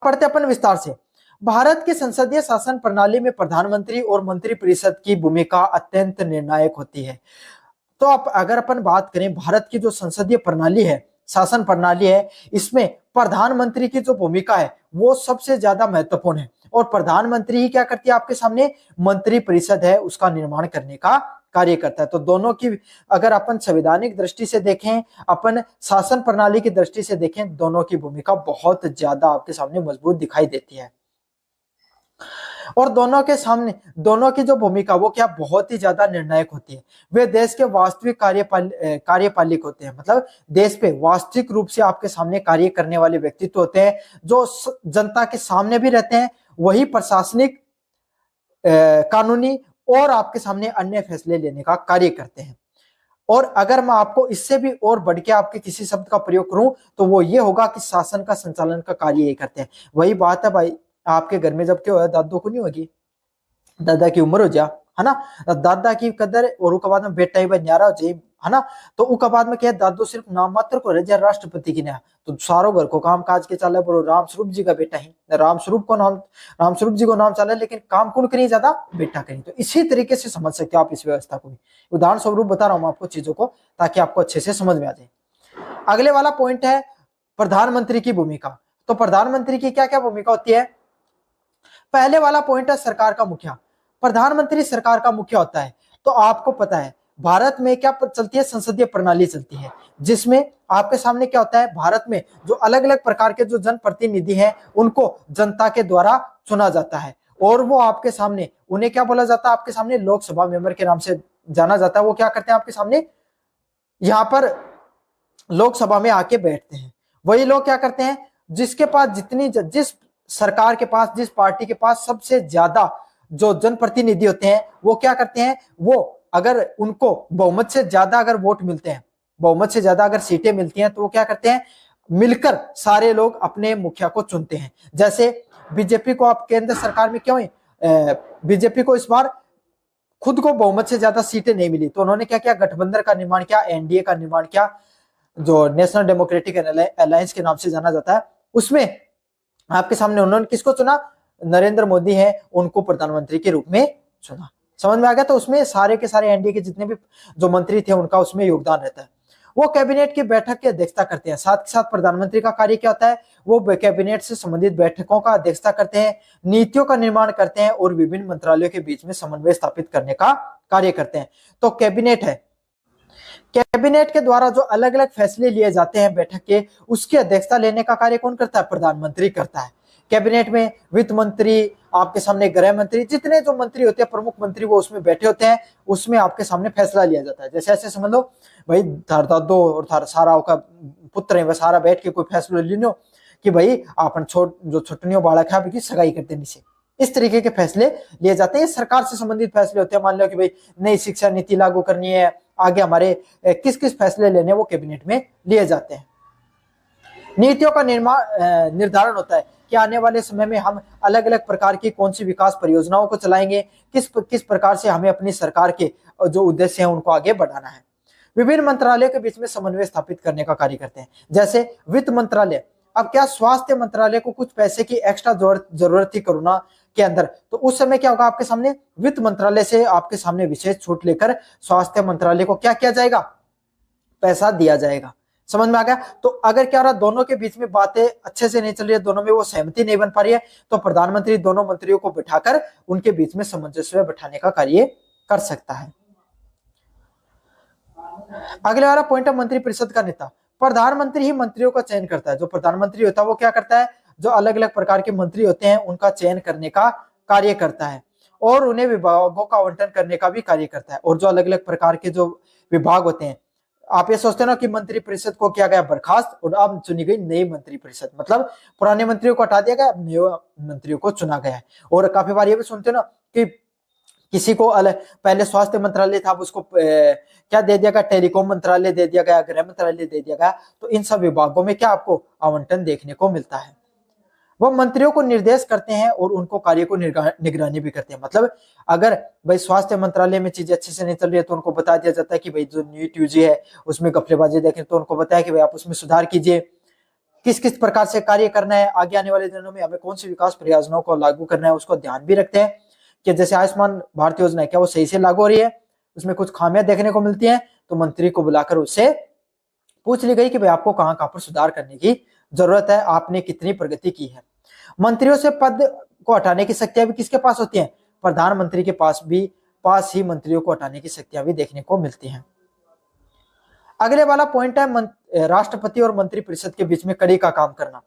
पढ़ते अपन विस्तार से। भारत की संसदीय शासन प्रणाली में प्रधानमंत्री और मंत्रिपरिषद की भूमिका अत्यंत निर्णायक होती है। तो अब अगर अपन बात करें भारत की जो संसदीय प्रणाली है, शासन प्रणाली है, इसमें प्रधानमंत्री की जो भूमिका है वो सबसे ज्यादा महत्वपूर्ण है। और प्रधानमंत्री ही क्या करती है, आपके सामने मंत्रिपरिषद है उसका निर्माण करने का कार्य करता है। तो दोनों की अगर अपन संवैधानिक दृष्टि से देखें, अपन शासन प्रणाली की दृष्टि से देखें, दोनों की भूमिका बहुत ज्यादा आपके सामने मजबूत दिखाई देती है। और दोनों की जो भूमिका वो क्या बहुत ही ज्यादा निर्णायक होती है। वे देश के वास्तविक कार्यपालिक होते हैं, मतलब देश पे वास्तविक रूप से आपके सामने कार्य करने वाले व्यक्तित्व होते हैं, जो जनता के सामने भी रहते हैं, वही प्रशासनिक, कानूनी और आपके सामने अन्य फैसले लेने का कार्य करते हैं। और अगर मैं आपको इससे भी और बढ़ के आपके किसी शब्द का प्रयोग करूं तो वो ये होगा कि शासन का संचालन का कार्य ये करते हैं। वही बात है भाई, आपके घर में जब क्या हो दादो को नहीं होगी, दादा की उम्र हो जा, है ना, दादा की कदर और उसके बाद में बेटा ही न्यारा हो जाए, है ना। तो उसके बाद में क्या, दादो सिर्फ नाम मात्र को रह जाए राष्ट्रपति की ना, तो सारो घर को काम काज के चाले पर राम स्वरूप जी का बेटा ही, राम स्वरूप जी को नाम चला, लेकिन काम कौन करिए ज्यादा, बेटा करिए। तो इसी तरीके से समझ सकते हो आप इस व्यवस्था को भी। उदाहरण स्वरूप बता रहा हूं आपको चीजों को, ताकि आपको अच्छे से समझ में आ जाए। अगले वाला पॉइंट है प्रधानमंत्री की भूमिका। तो प्रधानमंत्री की क्या क्या भूमिका होती है। पहले वाला पॉइंट है सरकार का मुखिया। प्रधानमंत्री सरकार का मुखिया होता है। तो आपको पता है भारत में क्या चलती है, संसदीय प्रणाली चलती है, जिसमें आपके सामने क्या होता है, भारत में जो अलग अलग प्रकार के जो जनप्रतिनिधि हैं उनको जनता के द्वारा चुना जाता है। और वो आपके सामने, उन्हें क्या बोला जाता है, आपके सामने लोकसभा मेंबर के नाम से जाना जाता है। वो क्या करते हैं, आपके सामने यहाँ पर लोकसभा में आके बैठते हैं। वही लोग क्या करते हैं, जिसके पास जिस सरकार के पास, जिस पार्टी के पास सबसे ज्यादा जो जनप्रतिनिधि होते हैं, वो क्या करते हैं, वो अगर उनको बहुमत से ज्यादा अगर वोट मिलते हैं, बहुमत से ज्यादा अगर सीटें मिलती हैं, तो वो क्या करते हैं, मिलकर सारे लोग अपने मुखिया को चुनते हैं। जैसे बीजेपी को आप केंद्र सरकार में क्यों, बीजेपी को इस बार खुद को बहुमत से ज्यादा सीटें नहीं मिली, तो उन्होंने क्या किया, गठबंधन का निर्माण किया, एनडीए का निर्माण किया, जो नेशनल डेमोक्रेटिक अलायंस के नाम से जाना जाता है। उसमें आपके सामने उन्होंने किसको चुना, नरेंद्र मोदी है, उनको प्रधानमंत्री के रूप में चुना। समझ में आ गया। तो उसमें सारे के सारे एनडीए के जितने भी जो मंत्री थे उनका उसमें योगदान रहता है। वो कैबिनेट की बैठक की अध्यक्षता करते हैं। साथ के साथ प्रधानमंत्री का कार्य क्या होता है, वो कैबिनेट से संबंधित बैठकों का अध्यक्षता करते हैं, नीतियों का निर्माण करते हैं और विभिन्न मंत्रालयों के बीच में समन्वय स्थापित करने का कार्य करते हैं। तो कैबिनेट है, कैबिनेट के द्वारा जो अलग अलग फैसले लिए जाते हैं बैठक के, उसकी अध्यक्षता लेने का कार्य कौन करता है, प्रधानमंत्री करता है। कैबिनेट में वित्त मंत्री, आपके सामने गृह मंत्री, जितने जो मंत्री होते हैं, प्रमुख मंत्री, वो उसमें बैठे होते हैं। उसमें आपके सामने फैसला लिया जाता है। जैसे ऐसे समझ लो भाई, थार दादो और थार सारा का पुत्र है, वह सारा बैठ के कोई फैसला ले लो कि भाई अपन जो छुट्टियों बालक है सगाई करते नीचे। इस तरीके के फैसले लिए जाते हैं। सरकार से संबंधित फैसले होते हैं। मान लो कि भाई नई शिक्षा नीति लागू करनी है, आगे हमारे किस किस फैसले लेने, वो कैबिनेट में लिए जाते हैं। नीतियों का निर्धारण होता है कि आने वाले समय में हम अलग अलग प्रकार की कौन सी विकास परियोजनाओं को चलाएंगे, किस प्रकार से हमें अपनी सरकार के जो उद्देश्य हैं उनको आगे बढ़ाना है। विभिन्न मंत्रालयों के बीच में समन्वय स्थापित करने का कार्य करते हैं। जैसे वित्त मंत्रालय, अब क्या स्वास्थ्य मंत्रालय को कुछ पैसे की एक्स्ट्रा जरूरत थी कोरोना के अंदर, तो उस समय क्या होगा, आपके सामने वित्त मंत्रालय से आपके सामने विशेष छूट लेकर स्वास्थ्य मंत्रालय को क्या किया जाएगा, पैसा दिया जाएगा। समझ में आ गया। तो अगर क्या हो रहा, दोनों के बीच में बातें अच्छे से नहीं चल रही है, दोनों में वो सहमति नहीं बन पा रही है, तो प्रधानमंत्री दोनों मंत्रियों को बिठाकर उनके बीच में सामंजस्य बिठाने का कार्य कर सकता है। अगले वाला पॉइंट है मंत्रिपरिषद का नेता। प्रधानमंत्री ही मंत्रियों का चयन करता है। जो प्रधानमंत्री होता है वो क्या करता है, जो अलग अलग प्रकार के मंत्री होते हैं उनका चयन करने का कार्य करता है और उन्हें विभागों का आवंटन करने का भी कार्य करता है। और जो अलग अलग प्रकार के जो विभाग होते हैं, आप ये सोचते हो ना कि मंत्रिपरिषद को किया गया बर्खास्त और अब चुनी गई नई मंत्रिपरिषद, मतलब पुराने मंत्रियों को हटा दिया गया, अब नए मंत्रियों को चुना गया है। और काफी बार ये भी सुनते हो ना कि किसी को पहले स्वास्थ्य मंत्रालय था, अब उसको क्या दे दिया गया, टेलीकॉम मंत्रालय दे दिया गया, गृह मंत्रालय दे दिया गया। तो इन सब विभागों में क्या आपको आवंटन देखने को मिलता है। वह मंत्रियों को निर्देश करते हैं और उनको कार्य को निगरानी भी करते हैं। मतलब अगर भाई स्वास्थ्य मंत्रालय में चीजें अच्छे से नहीं चल रही है तो उनको बता दिया जाता है कि भाई जो नीट यूजी है उसमें गफलेबाजी देखें, तो उनको बताया कि भाई आप उसमें सुधार कीजिए। किस किस प्रकार से कार्य करना है, आगे आने वाले दिनों में हमें कौन सी विकास परियोजनाओं को लागू करना है, उसको ध्यान भी रखते हैं कि जैसे आयुष्मान भारत योजना है, क्या वो सही से लागू हो रही है, उसमें कुछ खामियां देखने को मिलती हैं तो मंत्री को बुलाकर उससे पूछ ली गई कि भाई आपको कहां कहां पर सुधार करने की जरूरत है, आपने कितनी प्रगति की है। मंत्रियों से पद को हटाने की शक्तियां भी किसके पास होती हैं? प्रधानमंत्री के पास ही मंत्रियों को हटाने की शक्तियां भी देखने को मिलती हैं। अगले वाला पॉइंट है राष्ट्रपति और मंत्रिपरिषद के बीच में कड़ी का काम करना।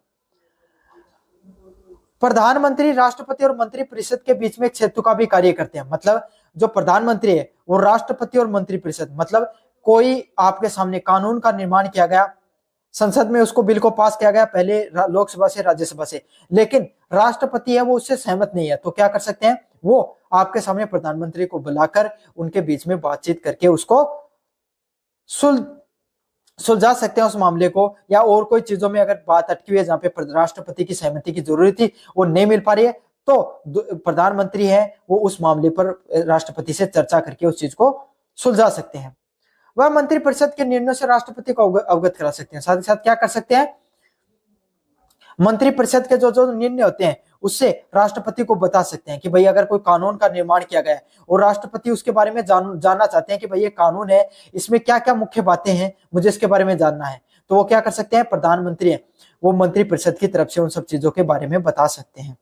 प्रधानमंत्री राष्ट्रपति और मंत्रिपरिषद के बीच में एक सेतु का भी कार्य करते हैं। मतलब जो प्रधानमंत्री है वो राष्ट्रपति और मंत्रिपरिषद, मतलब कोई आपके सामने कानून का निर्माण किया गया, संसद में उसको बिल को पास किया गया, पहले लोकसभा से राज्यसभा से, लेकिन राष्ट्रपति है वो उससे सहमत नहीं है, तो क्या कर सकते हैं, वो आपके सामने प्रधानमंत्री को बुलाकर उनके बीच में बातचीत करके उसको सुलझा सकते हैं उस मामले को, या और कोई चीजों में अगर बात अटकी हुई है जहां पे राष्ट्रपति की सहमति की जरूरत थी वो नहीं मिल पा रही है, तो प्रधानमंत्री है वो उस मामले पर राष्ट्रपति से चर्चा करके उस चीज को सुलझा सकते हैं। वह मंत्रिपरिषद के निर्णयों से राष्ट्रपति को अवगत करा सकते हैं। साथ ही साथ क्या कर सकते हैं, मंत्रिपरिषद के जो जो निर्णय होते हैं उससे राष्ट्रपति को बता सकते हैं कि भाई अगर कोई कानून का निर्माण किया गया है और राष्ट्रपति उसके बारे में जानना चाहते हैं कि भाई ये कानून है, इसमें क्या क्या मुख्य बातें हैं, मुझे इसके बारे में जानना है, तो वो क्या कर सकते हैं, प्रधानमंत्री है वो मंत्रिपरिषद की तरफ से उन सब चीजों के बारे में बता सकते हैं।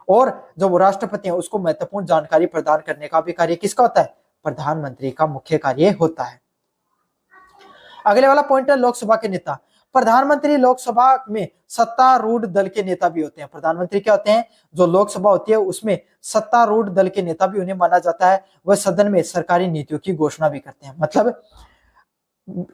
और जो वो राष्ट्रपति है उसको महत्वपूर्ण जानकारी प्रदान करने का भी कार्य किसका होता है, प्रधानमंत्री का मुख्य कार्य होता है। अगले वाला पॉइंट है लोकसभा के नेता। प्रधानमंत्री लोकसभा में सत्तारूढ़ दल के नेता भी होते हैं। प्रधानमंत्री क्या होते हैं, जो लोकसभा होती है उसमें सत्तारूढ़ दल के नेता भी उन्हें माना जाता है। वह सदन में सरकारी नीतियों की घोषणा भी करते हैं। मतलब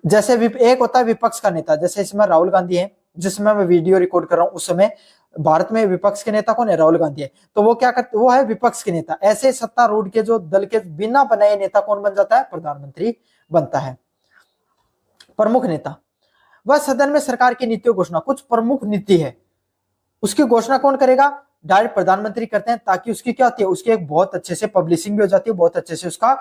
जैसे एक होता है विपक्ष का नेता, जैसे इसमें राहुल गांधी है, जिसमें मैं वीडियो रिकॉर्ड कर रहा हूं उस समय भारत में विपक्ष के नेता कौन है, राहुल गांधी है, तो वो क्या करते, वो है विपक्ष के नेता। ऐसे सत्तारूढ़ के जो दल के बिना बनाए नेता कौन बन जाता है, प्रधानमंत्री बनता है। प्रमुख नेता, वह सदन में सरकार की नीतियों घोषणा, कुछ प्रमुख नीति है उसकी घोषणा कौन करेगा, डायरेक्ट प्रधानमंत्री करते हैं, ताकि उसकी क्या होती है, उसकी एक बहुत अच्छे से पब्लिशिंग भी हो जाती है, बहुत अच्छे से उसका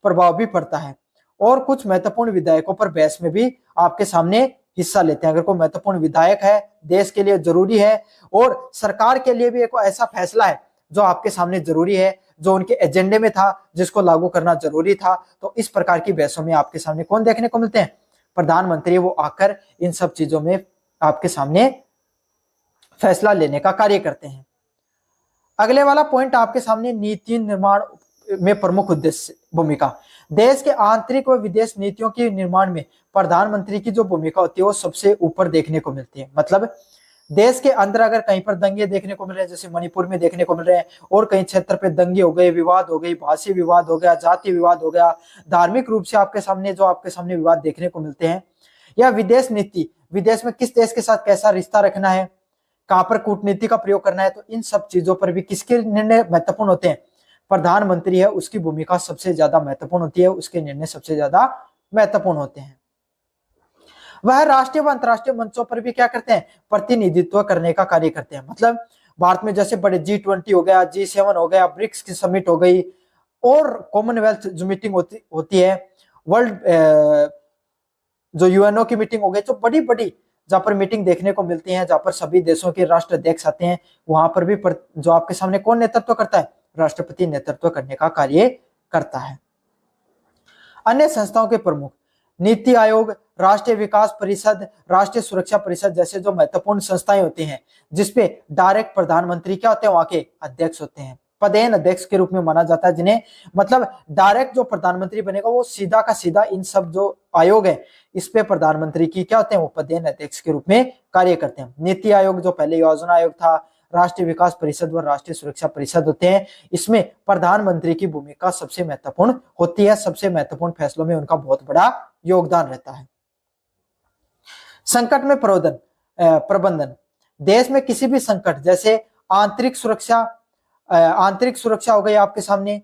प्रभाव भी पड़ता है। और कुछ महत्वपूर्ण विधायकों पर बहस में भी आपके सामने हिस्सा लेते हैं। अगर कोई महत्वपूर्ण विधायक है, देश के लिए जरूरी है और सरकार के लिए भी एक ऐसा फैसला है जो आपके सामने जरूरी है, जो उनके एजेंडे में था, जिसको लागू करना जरूरी था, तो इस प्रकार की बहसों में आपके सामने कौन देखने को मिलते हैं, प्रधानमंत्री। वो आकर इन सब चीजों में आपके सामने फैसला लेने का कार्य करते हैं। अगले वाला पॉइंट आपके सामने नीति निर्माण में प्रमुख उद्देश्य भूमिका। देश के आंतरिक व विदेश नीतियों के निर्माण में प्रधानमंत्री की जो भूमिका होती है वो सबसे ऊपर देखने को मिलती है। मतलब देश के अंदर अगर कहीं पर दंगे देखने को मिल रहे हैं, जैसे मणिपुर में देखने को मिल रहे हैं, और कहीं क्षेत्र पे दंगे हो गए, विवाद हो गई, भाषी विवाद हो गया, जाति विवाद हो गया, धार्मिक रूप से आपके सामने विवाद देखने को मिलते हैं, या विदेश नीति, विदेश में किस देश के साथ कैसा रिश्ता रखना है, कहां पर कूटनीति का प्रयोग करना है, तो इन सब चीजों पर भी किसके निर्णय महत्वपूर्ण होते हैं, प्रधानमंत्री है उसकी भूमिका सबसे ज्यादा महत्वपूर्ण होती है, उसके निर्णय सबसे ज्यादा महत्वपूर्ण होते हैं। वह राष्ट्रीय व अंतर्राष्ट्रीय मंचों पर भी क्या करते हैं, प्रतिनिधित्व करने का कार्य करते हैं। मतलब भारत में जैसे बड़े G20 हो गया, G7 हो गया, ब्रिक्स की समिट हो गई, और कॉमनवेल्थ जो मीटिंग होती है, वर्ल्ड जो यूएनओ की मीटिंग हो गई, जो बड़ी बड़ी जहां पर मीटिंग देखने को मिलती है, जहां पर सभी देशों के राष्ट्राध्यक्ष आते हैं, वहां पर भी जो आपके सामने कौन नेतृत्व करता है, राष्ट्रपति नेतृत्व करने का कार्य करता है। अन्य संस्थाओं के प्रमुख, नीति आयोग, राष्ट्रीय विकास परिषद, राष्ट्रीय सुरक्षा परिषद जैसे जो महत्वपूर्ण संस्थाएं होती हैं, जिसपे डायरेक्ट प्रधानमंत्री क्या होते हैं, वहां के अध्यक्ष होते हैं, पदेन अध्यक्ष के रूप में माना जाता है, जिन्हें मतलब डायरेक्ट जो प्रधानमंत्री बनेगा वो सीधा का सीधा इन सब जो आयोग है इस पे प्रधानमंत्री की क्या होते हैं, वो पदेन अध्यक्ष के रूप में कार्य करते हैं। नीति आयोग जो पहले योजना आयोग था, राष्ट्रीय विकास परिषद व राष्ट्रीय सुरक्षा परिषद होते हैं, इसमें प्रधानमंत्री की भूमिका सबसे महत्वपूर्ण होती है, सबसे महत्वपूर्ण फैसलों में उनका बहुत बड़ा योगदान रहता है। संकट में प्रबंधन, देश में किसी भी संकट, जैसे आंतरिक सुरक्षा हो गई आपके सामने,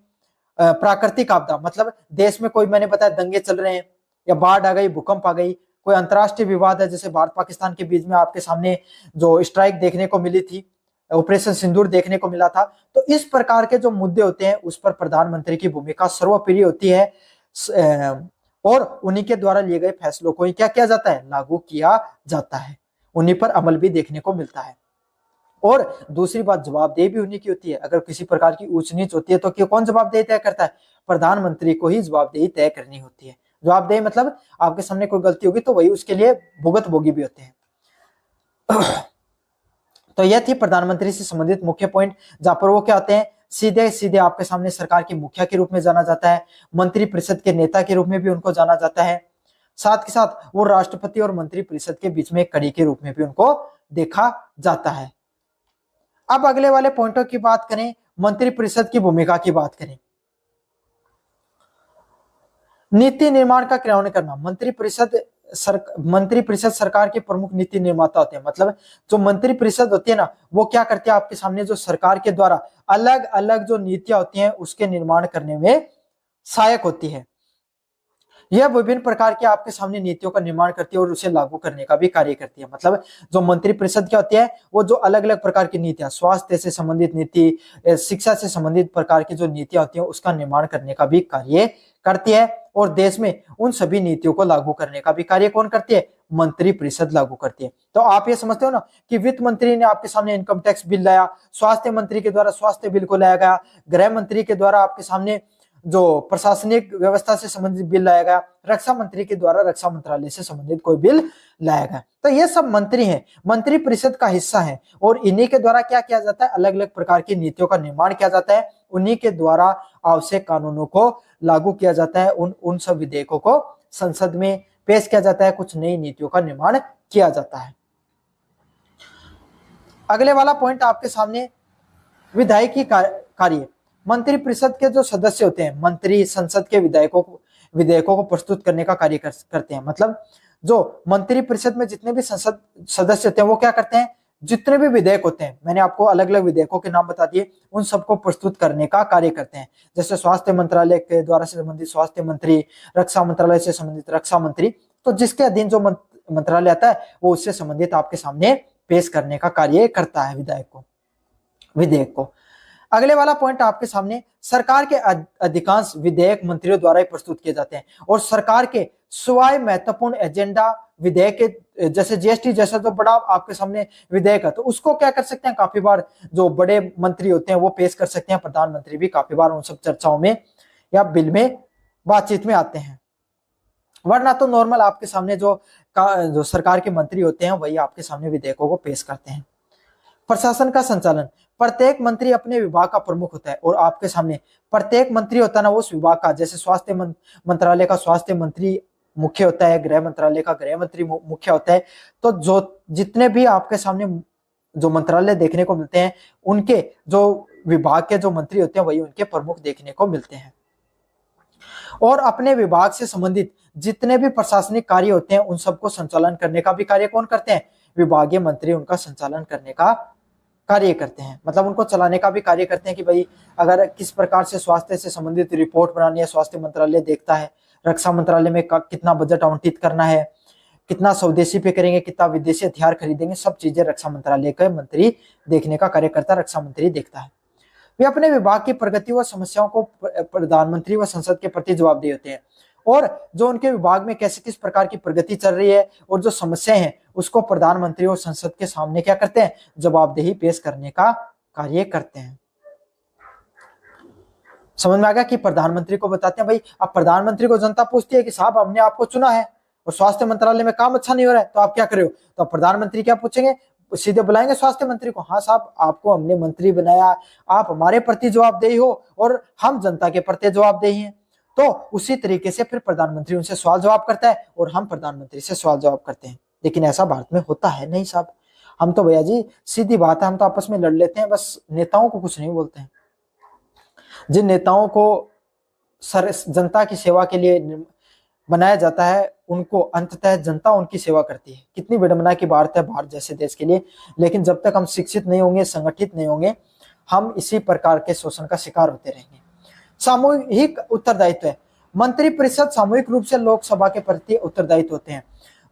प्राकृतिक आपदा, मतलब देश में कोई, मैंने बताया दंगे चल रहे हैं, या बाढ़ आ गई, भूकंप आ गई, कोई अंतरराष्ट्रीय विवाद है, जैसे भारत पाकिस्तान के बीच में आपके सामने जो स्ट्राइक देखने को मिली थी, ऑपरेशन सिंदूर देखने को मिला था, तो इस प्रकार के जो मुद्दे होते हैं उस पर प्रधानमंत्री की भूमिका सर्वोपरि होती है, और उन्हीं के द्वारा लिए गए फैसलों को ही क्या किया जाता है, लागू किया जाता है। उन्हीं पर अमल भी देखने को मिलता है। और दूसरी बात, जवाबदेही भी उन्हीं की होती है। अगर किसी प्रकार की ऊंच नीच होती है तो क्यों, कौन जवाबदेही तय करता है? प्रधानमंत्री को ही जवाबदेही तय करनी होती है। जवाबदेही मतलब आपके सामने कोई गलती होगी तो वही उसके लिए भुगत भोगी भी होते हैं। तो यह थी प्रधानमंत्री से संबंधित मुख्य पॉइंट, जहां पर वो क्या होते हैं, सीधे सीधे आपके सामने सरकार के मुखिया के रूप में जाना जाता है, मंत्री परिषद के नेता के रूप में भी उनको जाना जाता है, साथ के साथ वो राष्ट्रपति और मंत्री परिषद के बीच में एक कड़ी के रूप में भी उनको देखा जाता है। अब अगले वाले पॉइंटों की बात करें, मंत्री परिषद की भूमिका की बात करें। नीति निर्माण का क्रियान्वयन करना। मंत्री परिषद सरकार के प्रमुख नीति निर्माता होते हैं। मतलब जो मंत्री परिषद होती है ना, वो क्या करती है, आपके सामने जो सरकार के द्वारा अलग अलग जो नीतियां होती हैं उसके निर्माण करने में सहायक होती है। यह विभिन्न प्रकार के आपके सामने नीतियों का निर्माण करती है और उसे लागू करने का भी कार्य करती है। मतलब जो मंत्री परिषद क्या होती है, वो जो अलग अलग प्रकार की नीतियां, स्वास्थ्य से संबंधित नीति, शिक्षा से संबंधित प्रकार की जो नीतियां होती हैं उसका निर्माण करने का भी कार्य करती है। और देश में उन सभी नीतियों को लागू करने का भी कार्य कौन करती है? मंत्री परिषद लागू करती है। तो आप ये समझते हो ना कि वित्त मंत्री ने आपके सामने इनकम टैक्स बिल लाया, स्वास्थ्य मंत्री के द्वारा स्वास्थ्य बिल को लाया गया, गृह मंत्री के द्वारा आपके सामने जो प्रशासनिक व्यवस्था से संबंधित बिल लाया गया, रक्षा मंत्री के द्वारा रक्षा मंत्रालय से संबंधित कोई बिल लाया गया। तो ये सब मंत्री हैं, मंत्री परिषद का हिस्सा है और इन्हीं के द्वारा क्या किया जाता है, अलग अलग प्रकार की नीतियों का निर्माण किया जाता है। उन्हीं के द्वारा आवश्यक कानूनों को लागू किया जाता है, उन सब विधेयकों को संसद में पेश किया जाता है, कुछ नई नीतियों का निर्माण किया जाता है। अगले वाला पॉइंट आपके सामने विधायकी कार्य। मंत्री परिषद के जो सदस्य होते हैं, मंत्री संसद के विधेयकों को प्रस्तुत करने का कार्य करते हैं। मतलब जो मंत्री परिषद में जितने भी संसद सदस्य होते हैं वो क्या करते हैं, जितने भी विधेयक होते हैं, मैंने आपको अलग अलग विधेयकों के नाम बता दिए, उन सबको प्रस्तुत करने का कार्य करते हैं। जैसे स्वास्थ्य मंत्रालय के द्वारा से संबंधित स्वास्थ्य मंत्री, रक्षा मंत्रालय से संबंधित रक्षा मंत्री, तो जिसके अधीन जो मंत्रालय आता है वो उससे संबंधित आपके सामने पेश करने का कार्य करता है विधेयक को। अगले वाला पॉइंट आपके सामने, सरकार के अधिकांश विधेयक मंत्रियों द्वारा ही प्रस्तुत किए जाते हैं और सरकार के स्वयं महत्वपूर्ण एजेंडा विधेयक के, जैसे जीएसटी जैसा जो बड़ा आपके सामने विधेयक है, तो उसको क्या कर सकते हैं, काफी बार जो बड़े मंत्री होते हैं वो पेश कर सकते हैं। प्रधानमंत्री भी काफी बार उन सब चर्चाओं में या बिल में बातचीत में आते हैं। वरना तो नॉर्मल आपके सामने जो सरकार के मंत्री होते हैं वही आपके सामने विधेयकों को पेश करते हैं। प्रशासन का संचालन, प्रत्येक मंत्री अपने विभाग का प्रमुख होता है और आपके सामने प्रत्येक मंत्री होता है ना उस विभाग का, जैसे स्वास्थ्य मंत्रालय का स्वास्थ्य मंत्री मुख्य होता है, गृह मंत्रालय का गृह मंत्री मुख्य होता है। तो जो जितने भी आपके सामने जो मंत्रालय देखने को मिलते हैं, उनके जो विभाग के जो मंत्री होते हैं वही उनके प्रमुख देखने को मिलते हैं। और अपने विभाग से संबंधित जितने भी प्रशासनिक कार्य होते हैं उन सबको संचालन करने का भी कार्य कौन करते हैं? विभागीय मंत्री उनका संचालन करने का कार्य करते हैं। मतलब उनको चलाने का भी कार्य करते हैं कि भाई अगर किस प्रकार से स्वास्थ्य से संबंधित रिपोर्ट बनानी है, स्वास्थ्य मंत्रालय देखता है। रक्षा मंत्रालय में कितना बजट आवंटित करना है, कितना स्वदेशी पे करेंगे, कितना विदेशी हथियार खरीदेंगे, सब चीजें रक्षा मंत्रालय के मंत्री देखने का कार्य करता है, रक्षा मंत्री देखता है। वे अपने विभाग की प्रगति व समस्याओं को प्रधानमंत्री व संसद के प्रति जवाबदेह होते हैं और जो उनके विभाग में कैसे किस प्रकार की प्रगति चल रही है और जो समस्याएं हैं उसको प्रधानमंत्री और संसद के सामने क्या करते हैं, जवाबदेही पेश करने का कार्य करते हैं। समझ में आ गया कि प्रधानमंत्री को बताते हैं भाई, अब प्रधानमंत्री को जनता पूछती है कि साहब हमने आपको चुना है और स्वास्थ्य मंत्रालय में काम अच्छा नहीं हो रहा है तो आप क्या कर रहे हो, तो प्रधानमंत्री क्या पूछेंगे, सीधे बुलाएंगे स्वास्थ्य मंत्री को, हाँ साहब आपको हमने मंत्री बनाया, आप हमारे प्रति जवाबदेही हो और हम जनता के प्रति जवाबदेही हैं। तो उसी तरीके से फिर प्रधानमंत्री उनसे सवाल जवाब करता है और हम प्रधानमंत्री से सवाल जवाब करते हैं। लेकिन ऐसा भारत में होता है नहीं साहब, हम तो भैया जी सीधी बात है, हम तो आपस में लड़ लेते हैं, बस नेताओं को कुछ नहीं बोलते हैं। जिन नेताओं को जनता की सेवा के लिए बनाया जाता है उनको अंततः जनता उनकी सेवा करती है। कितनी विडंबना की बात है भारत जैसे देश के लिए, लेकिन जब तक हम शिक्षित नहीं होंगे, संगठित नहीं होंगे, हम इसी प्रकार के शोषण का शिकार होते रहेंगे। सामूहिक उत्तरदायित्व है, मंत्री परिषद सामूहिक रूप से लोकसभा के प्रति उत्तरदायित्व होते हैं।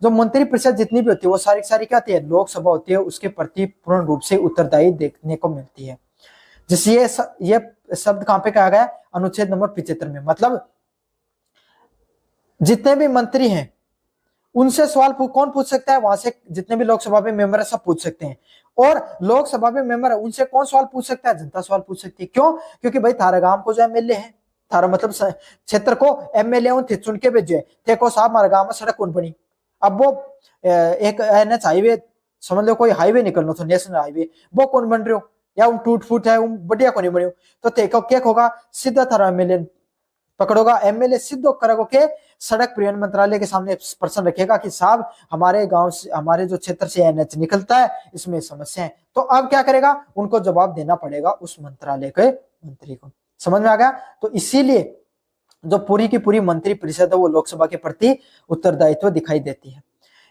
जो मंत्री परिषद जितनी भी होती है वो सारी क्या होती है, लोकसभा होती है, उसके प्रति पूर्ण रूप से उत्तरदायी देखने को मिलती है। जिससे ये शब्द कहां पे कहा गया, अनुच्छेद नंबर 75 में। मतलब जितने भी मंत्री हैं उनसे सवाल कौन पूछ सकता है? वहां से जितने भी लोकसभा में मेंबर है सब पूछ सकते हैं। और लोकसभा में मेंबर है उनसे कौन सवाल पूछ सकता है? जनता सवाल पूछ सकती है। क्यों? क्योंकि भाई थारा गांव को जो एमएलए है, थारा मतलब क्षेत्र को एमएलए उन थे चुन के भेजे थे को साहब हमारे गांव में सड़क कौन बनी। अब वो एक एनएच हाईवे समझ लो, कोई हाईवे निकलना तो नेशनल हाईवे, वो कौन बन रहे हो या उन टूट फूट है उन बढ़िया को नहीं बने हो, तो देखो क्या होगा, सीधा थारा एमएलए पकड़ोगा, एमएलए सिद्ध करोगे के सड़क परिवहन मंत्रालय के सामने प्रश्न रखेगा कि साहब हमारे गांव से, हमारे जो क्षेत्र से एनएच निकलता है इसमें समस्या है। तो अब क्या करेगा? उनको जवाब देना पड़ेगा उस मंत्रालय के मंत्री को। समझ में आ गया? तो इसीलिए जो पूरी की पूरी मंत्री परिषद है वो लोकसभा के प्रति उत्तरदायित्व दिखाई देती है।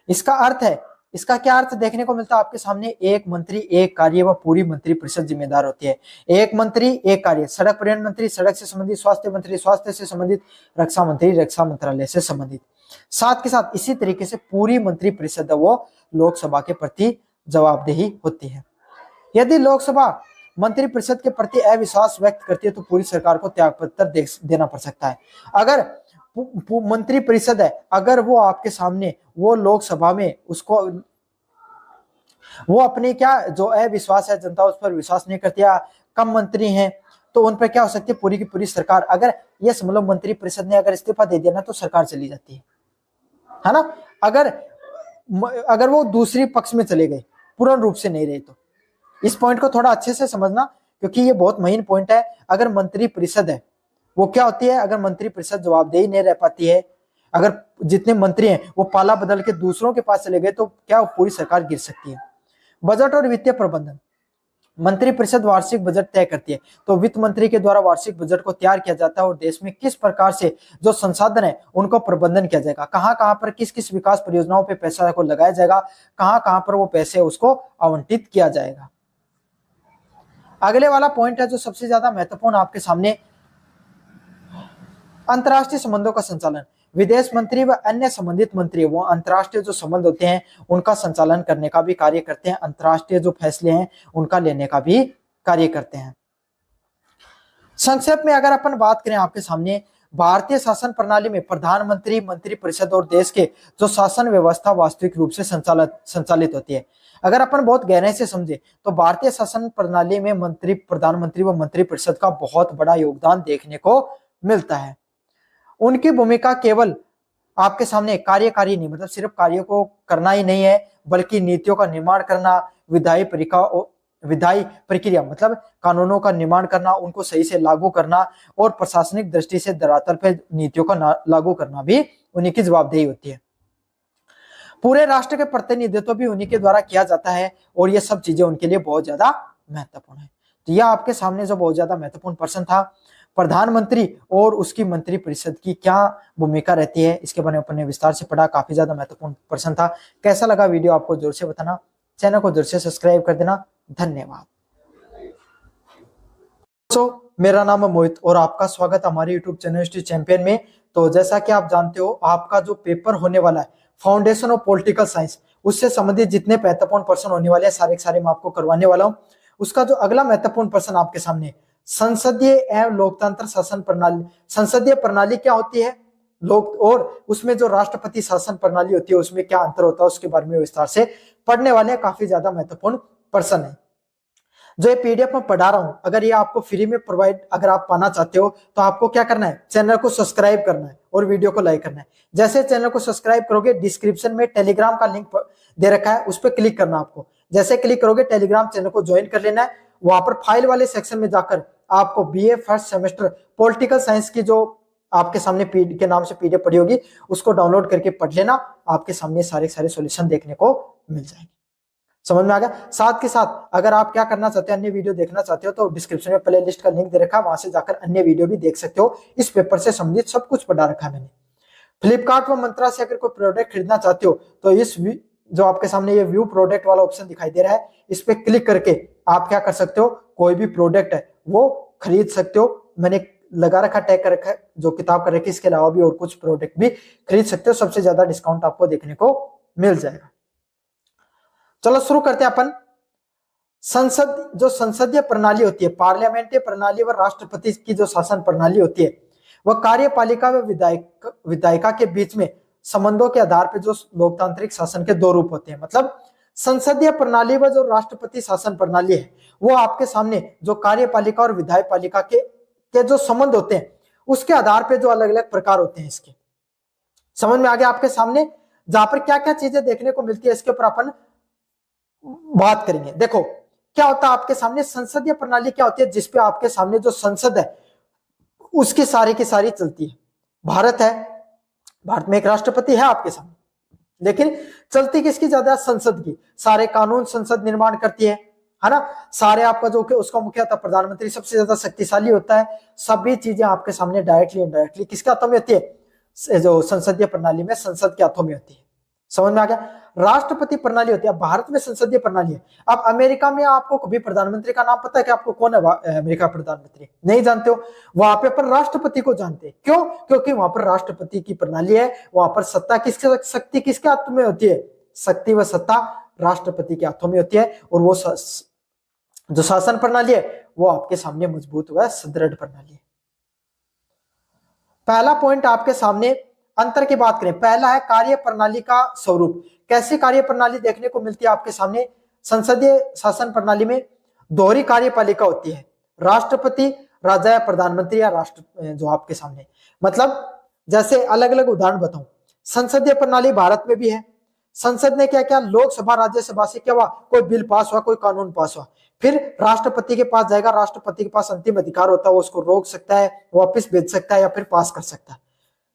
इसका अर्थ है, इसका क्या अर्थ देखने को मिलता है आपके सामने? एक मंत्री एक कार्य व पूरी मंत्री परिषद जिम्मेदार होती है। एक मंत्री एक कार्य, सड़क परिवहन मंत्री सड़क से संबंधित, स्वास्थ्य मंत्री स्वास्थ्य से संबंधित, रक्षा मंत्री रक्षा मंत्रालय से संबंधित। साथ के साथ इसी तरीके से पूरी मंत्री परिषद वो लोकसभा के प्रति जवाबदेही होती है। यदि लोकसभा मंत्री परिषद के प्रति अविश्वास व्यक्त करती है तो पूरी सरकार को त्यागपत्र देना पड़ सकता है। अगर मंत्री परिषद है, अगर वो आपके सामने वो लोकसभा में उसको वो अपने क्या जो अविश्वास है, जनता उस पर विश्वास नहीं करती या कम मंत्री हैं, तो उन पर क्या हो सकती है? पूरी की पूरी सरकार, अगर ये समझ लो मंत्री परिषद ने अगर इस्तीफा दे दिया ना तो सरकार चली जाती है ना। अगर वो दूसरी पक्ष में चले गए, पूर्ण रूप से नहीं रहे तो इस पॉइंट को थोड़ा अच्छे से समझना, क्योंकि ये बहुत मेन पॉइंट है। अगर मंत्री परिषद है वो क्या होती है? अगर मंत्री परिषद जवाबदेही नहीं रह पाती है, अगर जितने मंत्री हैं वो पाला बदल के दूसरों के पास चले गए तो क्या पूरी सरकार गिर सकती है। बजट और वित्तीय प्रबंधन, मंत्री परिषद वार्षिक बजट तय करती है, तो वित्त मंत्री के द्वारा वार्षिक बजट को तैयार किया जाता है और देश में किस प्रकार से जो संसाधन है उनको प्रबंधन किया जाएगा, कहां कहां पर किस किस विकास परियोजनाओं पे पैसा को लगाया जाएगा, कहां कहां पर वो पैसे उसको आवंटित किया जाएगा। अगले वाला पॉइंट है जो सबसे ज्यादा महत्वपूर्ण आपके सामने, अंतर्राष्ट्रीय संबंधों का संचालन। विदेश मंत्री व अन्य संबंधित मंत्री वो अंतर्राष्ट्रीय जो संबंध होते हैं उनका संचालन करने का भी कार्य करते हैं, अंतर्राष्ट्रीय जो फैसले हैं उनका लेने का भी कार्य करते हैं। संक्षेप में अगर अपन बात करें आपके सामने, भारतीय शासन प्रणाली में प्रधानमंत्री, मंत्री परिषद और देश के जो शासन व्यवस्था वास्तविक रूप से संचालित होती है। अगर अपन बहुत गहराई से समझे तो भारतीय शासन प्रणाली में मंत्री, प्रधानमंत्री व मंत्री परिषद का बहुत बड़ा योगदान देखने को मिलता है। उनकी भूमिका केवल आपके सामने कार्यकारी नहीं, मतलब सिर्फ कार्यों को करना ही नहीं है, बल्कि नीतियों का निर्माण करना, विधायी प्रक्रिया मतलब कानूनों का निर्माण करना, उनको सही से लागू करना और प्रशासनिक दृष्टि से धरातल पर नीतियों का लागू करना भी उन्हीं की जवाबदेही होती है। पूरे राष्ट्र के प्रतिनिधित्व भी उन्हीं के द्वारा किया जाता है और ये सब चीजें उनके लिए बहुत ज्यादा महत्वपूर्ण है। तो यह आपके सामने जो बहुत ज्यादा महत्वपूर्ण प्रश्न था, प्रधानमंत्री और उसकी मंत्री परिषद की क्या भूमिका रहती है, इसके बारे में अपने विस्तार से पढ़ा, काफी ज्यादा महत्वपूर्ण प्रश्न था। कैसा लगा वीडियो आपको जोर से बताना, चैनल को जोर से सब्सक्राइब कर देना। धन्यवाद। मेरा नाम है मोहित और आपका स्वागत हमारे यूट्यूब चैनल हिस्ट्री चैंपियन में। तो जैसा कि आप जानते हो आपका जो पेपर होने वाला है फाउंडेशन ऑफ पॉलिटिकल साइंस, उससे संबंधित जितने महत्वपूर्ण प्रश्न होने वाले हैं सारे के सारे मैं आपको करवाने वाला हूं। उसका जो अगला महत्वपूर्ण प्रश्न आपके सामने, संसदीय एवं लोकतंत्र शासन प्रणाली। संसदीय प्रणाली क्या होती है, लोक, और उसमें जो राष्ट्रपति शासन प्रणाली होती है उसमें क्या अंतर होता है, उसके बारे में विस्तार से पढ़ने वाले हैं। काफी ज्यादा महत्वपूर्ण प्रश्न है जो ये पीडीएफ में पढ़ा रहा हूं। अगर ये आपको फ्री में प्रोवाइड अगर आप पाना चाहते हो तो आपको क्या करना है, चैनल को सब्सक्राइब करना है और वीडियो को लाइक करना है। जैसे चैनल को सब्सक्राइब करोगे, डिस्क्रिप्शन में टेलीग्राम का लिंक दे रखा है, उस पर क्लिक करना आपको। जैसे क्लिक करोगे टेलीग्राम चैनल को ज्वाइन कर लेना है। वहां पर फाइल वाले सेक्शन में जाकर आपको BA first semester political science की जो आपके सामने के नाम से पीडीएफ पड़ी होगी उसको डाउनलोड करके पढ़ लेना। आपके सामने सारे सॉल्यूशन देखने को मिल जाएंगे। समझ में आ गया? साथ के साथ अगर आप क्या करना चाहते हो, अन्य वीडियो देखना चाहते हो तो डिस्क्रिप्शन में प्ले लिस्ट का लिंक दे रखा है, वहां से जाकर अन्य वीडियो भी देख सकते हो। इस पेपर से संबंधित सब कुछ पढ़ा रखा है मैंने। फ्लिपकार्ट व मंत्रा से अगर कोई प्रोडक्ट खरीदना चाहते हो तो इस जो आपके सामने ये व्यू प्रोडक्ट वाला ऑप्शन दिखाई दे रहा है, इस पे क्लिक करके आप क्या कर सकते हो, कोई भी प्रोडक्ट है वो खरीद सकते हो। मैंने लगा रखा, टैग कर रखा है जो किताब कर रखी, इसके अलावा भी और कुछ प्रोडक्ट भी खरीद सकते हो। सबसे ज्यादा डिस्काउंट आपको देखने को मिल जाएगा। चलो शुरू करते हैं अपन। संसद, जो संसदीय प्रणाली होती है, पार्लियामेंट्री प्रणाली व राष्ट्रपति की जो शासन प्रणाली होती है, वह कार्यपालिका व विधायिका के बीच में संबंधों के आधार पर जो लोकतांत्रिक शासन के दो रूप होते हैं। मतलब संसदीय प्रणाली व जो राष्ट्रपति शासन प्रणाली है वो आपके सामने जो कार्यपालिका और विधायपालिका के जो संबंध होते हैं उसके आधार पर जो अलग अलग प्रकार होते हैं इसके। समझ में आ गया आपके सामने, जहां पर क्या क्या चीजें देखने को मिलती है इसके ऊपर अपन बात करेंगे। देखो क्या होता है आपके सामने, संसदीय प्रणाली क्या होती है जिसपे आपके सामने जो संसद है उसकी सारी की सारी चलती है। भारत है, भारत में एक राष्ट्रपति है आपके सामने, लेकिन चलती किसकी ज्यादा, संसद की। सारे कानून संसद निर्माण करती है ना। सारे आपका जो उसका मुखिया प्रधानमंत्री सबसे ज्यादा शक्तिशाली होता है। सभी चीजें आपके सामने डायरेक्टली इनडायरेक्टली किसके हाथों में होती है, जो संसदीय प्रणाली में संसद के हाथों में होती है। समझ में आ गया। राष्ट्रपति प्रणाली होती है, भारत में संसदीय प्रणाली है। अब अमेरिका में आपको कभी प्रधानमंत्री का नाम पता है कि आपको कौन है अमेरिका प्रधानमंत्री, नहीं जानते हो। वहां पे पर राष्ट्रपति को जानते हैं, क्यों, क्योंकि वहां पर राष्ट्रपति की प्रणाली है। वहां पर सत्ता किसके, शक्ति किसके हाथों में होती है, शक्ति व सत्ता राष्ट्रपति के हाथों में होती है। और वो जो शासन प्रणाली है वो आपके सामने मजबूत हुआ है, सुदृढ़ प्रणाली है। पहला पॉइंट आपके सामने अंतर की बात करें, पहला है कार्य प्रणाली का स्वरूप। कैसी कार्य प्रणाली देखने को मिलती है आपके सामने, संसदीय शासन प्रणाली में दोहरी कार्यपालिका होती है, राष्ट्रपति, राजा या प्रधानमंत्री या राष्ट्र जो आपके सामने। मतलब जैसे अलग अलग उदाहरण बताऊं, संसदीय प्रणाली भारत में भी है। संसद ने क्या किया, लोकसभा राज्यसभा से क्या हुआ, कोई बिल पास हुआ, कोई कानून पास हुआ, फिर राष्ट्रपति के पास जाएगा। राष्ट्रपति के पास अंतिम अधिकार होता है, वो उसको रोक सकता है, वापस भेज सकता है या फिर पास कर सकता है।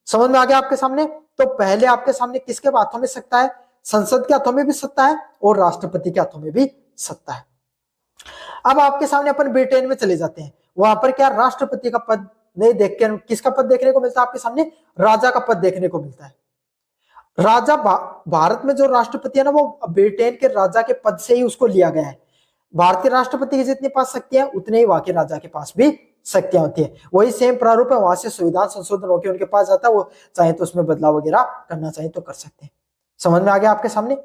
समझ में आ गया आपके सामने। तो पहले आपके सामने किसके हाथों में सत्ता है, संसद के हाथों में भी सत्ता है और राष्ट्रपति के हाथों में भी सत्ता है। अब आपके सामने अपन ब्रिटेन में चले जाते हैं, वहां पर क्या राष्ट्रपति का पद नहीं देख के किसका पद देखने को मिलता है आपके सामने, राजा का पद देखने को मिलता है। राजा भारत में जो राष्ट्रपति है ना वो ब्रिटेन के राजा के पद से ही उसको लिया गया है। भारतीय राष्ट्रपति की जितनी पास शक्तियां उतने ही वहां के राजा के पास भी शक्तियां होती है। वही सेम प्रारूप है, वहां से संविधान संशोधन होकर उनके पास जाता है, वो चाहे तो उसमें बदलाव वगैरह करना चाहे तो कर सकते हैं। समझ में आ गया आपके सामने।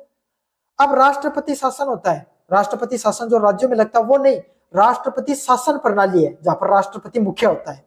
अब राष्ट्रपति शासन होता है, राष्ट्रपति शासन जो राज्यों में लगता है वो नहीं, राष्ट्रपति शासन प्रणाली है जहां पर राष्ट्रपति मुख्य होता है।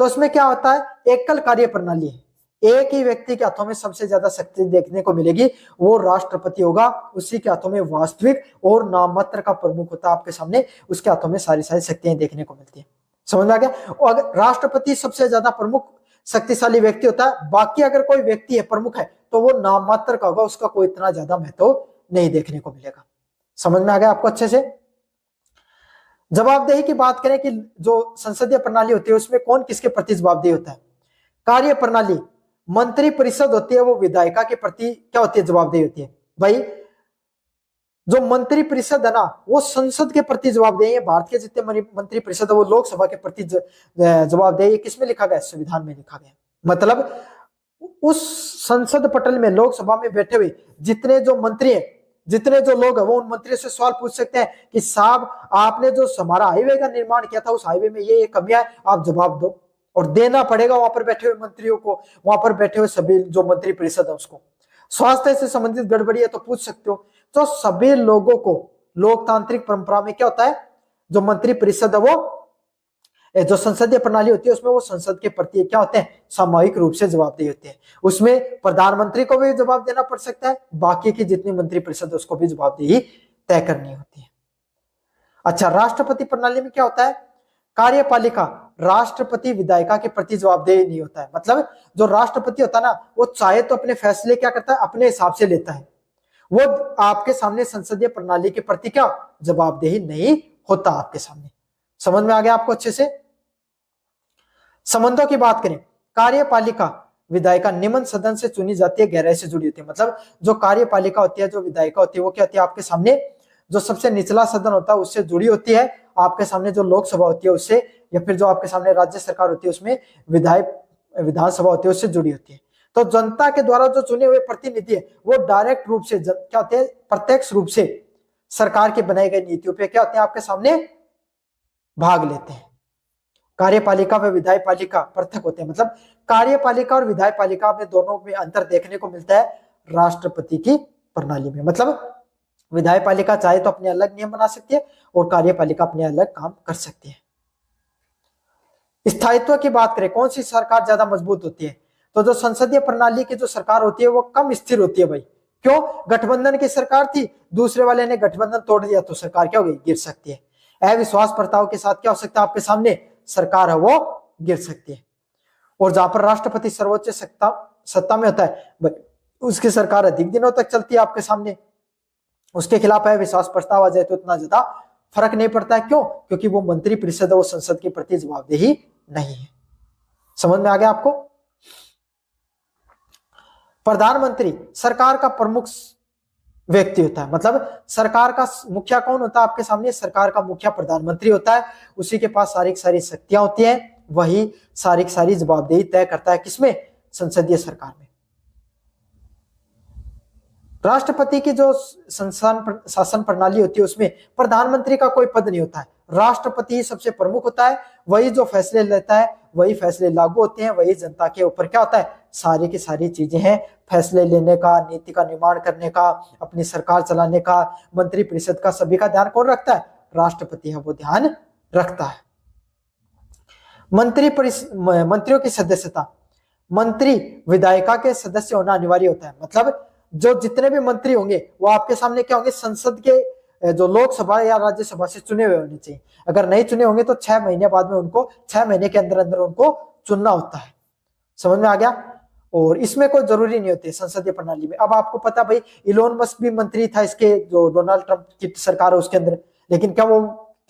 तो उसमें क्या होता है, एकल कार्य प्रणाली है, एक ही व्यक्ति के हाथों में सबसे ज्यादा शक्ति देखने को मिलेगी, वो राष्ट्रपति होगा। उसी के हाथों में वास्तविक और नाममात्र का प्रमुख होता है आपके सामने, उसके हाथों में सारी सारी शक्तियां देखने को मिलती है। समझ में आ गया। और अगर राष्ट्रपति सबसे ज्यादा प्रमुख शक्तिशाली व्यक्ति होता है, बाकी अगर कोई व्यक्ति है प्रमुख है तो वो नाममात्र का होगा, उसका कोई इतना ज्यादा महत्व नहीं देखने को मिलेगा। समझ में आ गया आपको अच्छे से। जवाबदेही की बात करें कि जो संसदीय प्रणाली होती है उसमें कौन किसके प्रति जवाबदेही होता है। कार्य प्रणाली, मंत्री परिषद होती है वो विधायिका के प्रति क्या होती है, जवाबदेही होती है। भाई जो मंत्री परिषद है ना वो संसद के प्रति जवाबदेही है। भारत के जितने मंत्री परिषद है वो लोकसभा के प्रति जवाबदेही। किसमें लिखा गया, संविधान में लिखा गया। मतलब उस संसद पटल में लोकसभा में बैठे हुए जितने जो मंत्री है, जितने जो लोग है वो उन मंत्रियों से सवाल पूछ सकते हैं कि साहब आपने जो हमारा हाईवे का निर्माण किया था उस हाईवे में ये कमियां है, आप जवाब दो। और देना पड़ेगा वहां पर बैठे हुए मंत्रियों को, वहां पर बैठे हुए सभी जो मंत्री परिषद है उसको। स्वास्थ्य से संबंधित गड़बड़ी है तो पूछ सकते हो। तो सभी लोगों को लोकतांत्रिक परंपरा में क्या होता है, जो मंत्री परिषद है वो जो संसदीय प्रणाली होती है उसमें वो संसद के प्रति क्या होते हैं, सामूहिक रूप से जवाबदेही होती है। उसमें प्रधानमंत्री को भी जवाब देना पड़ सकता है, बाकी की जितनी मंत्री परिषद है उसको भी जवाबदेही तय करनी होती है। अच्छा, राष्ट्रपति प्रणाली में क्या होता है, कार्यपालिका, राष्ट्रपति विधायिका के प्रति जवाबदेही नहीं होता है। मतलब जो राष्ट्रपति होता है ना वो चाहे तो अपने फैसले क्या करता है, अपने हिसाब से लेता है, वो आपके सामने संसदीय प्रणाली के प्रति क्या जवाबदेही नहीं होता आपके सामने। समझ में आ गया आपको अच्छे से। संबंधों की बात करें, कार्यपालिका विधायिका निम्न सदन से चुनी जाती है, गहराई से जुड़ी होती है। मतलब जो कार्यपालिका होती है, जो विधायिका होती है वो क्या होती है आपके सामने, जो सबसे निचला सदन होता है उससे जुड़ी होती है। आपके सामने जो लोकसभा होती है उससे, या फिर जो आपके सामने राज्य सरकार होती है उसमें विधानसभा होती है उससे जुड़ी होती है। तो जनता के द्वारा जो चुने हुए प्रतिनिधि है वो डायरेक्ट रूप से क्या होते हैं, प्रत्यक्ष रूप से सरकार की बनाई गई नीतियों पे क्या होते हैं आपके सामने भाग लेते हैं। कार्यपालिका व विधायपालिका पृथक होते हैं। मतलब कार्यपालिका और विधायपालिका में दोनों में अंतर देखने को मिलता है राष्ट्रपति की प्रणाली में। मतलब विधायपालिका चाहे तो अपने अलग नियम बना सकती है और कार्यपालिका अपने अलग काम कर सकती है। स्थायित्व की बात करें, कौन सी सरकार ज्यादा मजबूत होती है, तो जो संसदीय प्रणाली की जो सरकार होती है वो कम स्थिर होती है भाई। क्यों? गठबंधन की सरकार थी, दूसरे वाले ने गठबंधन तोड़ दिया तो सरकार क्या हो गई? गिर सकती है। अविश्वास प्रस्ताव के साथ क्या हो सकता है आपके सामने? सरकार है वो गिर सकती है। और जहां पर राष्ट्रपति सर्वोच्च सत्ता में होता है उसकी सरकार अधिक दिनों तक चलती है आपके सामने। उसके खिलाफ अविश्वास प्रस्ताव आ जाए तो इतना ज्यादा फर्क नहीं पड़ता है। क्यों? क्योंकि वो मंत्री परिषद है, वो संसद के प्रति जवाबदेही नहीं है। समझ में आ गया आपको? प्रधानमंत्री सरकार का प्रमुख व्यक्ति होता है, मतलब सरकार का मुखिया कौन होता है आपके सामने? सरकार का मुखिया प्रधानमंत्री होता है। उसी के पास सारी शक्तियां होती हैं, वही सारी जवाबदेही तय करता है। किसमें? संसदीय सरकार में। राष्ट्रपति की जो शासन प्रणाली होती है उसमें प्रधानमंत्री का कोई पद नहीं होता है, राष्ट्रपति सबसे प्रमुख होता है। वही जो फैसले लेता है, वही फैसले लागू होते हैं, वही जनता के ऊपर क्या होता है? सारी की सारी चीजें हैं, फैसले लेने का, नीति का निर्माण करने का, अपनी सरकार चलाने का, मंत्रिपरिषद का, सभी का ध्यान कौन रखता है? राष्ट्रपति है वो ध्यान रखता है। मंत्रियों की सदस्यता, मंत्री विधायिका के सदस्य होना अनिवार्य होता है। मतलब जो जितने भी मंत्री होंगे वो आपके सामने क्या होंगे? संसद के जो लोकसभा या राज्यसभा से चुने हुए होने चाहिए। अगर नहीं चुने होंगे तो 6 महीने बाद में उनको 6 महीने के अंदर अंदर उनको चुनना होता है। समझ में आ गया? और इसमें कोई जरूरी नहीं होती संसदीय प्रणाली में। अब आपको पता भाई इलोन मस्क भी मंत्री था इसके, जो डोनाल्ड ट्रंप की सरकार है उसके अंदर, लेकिन क्या वो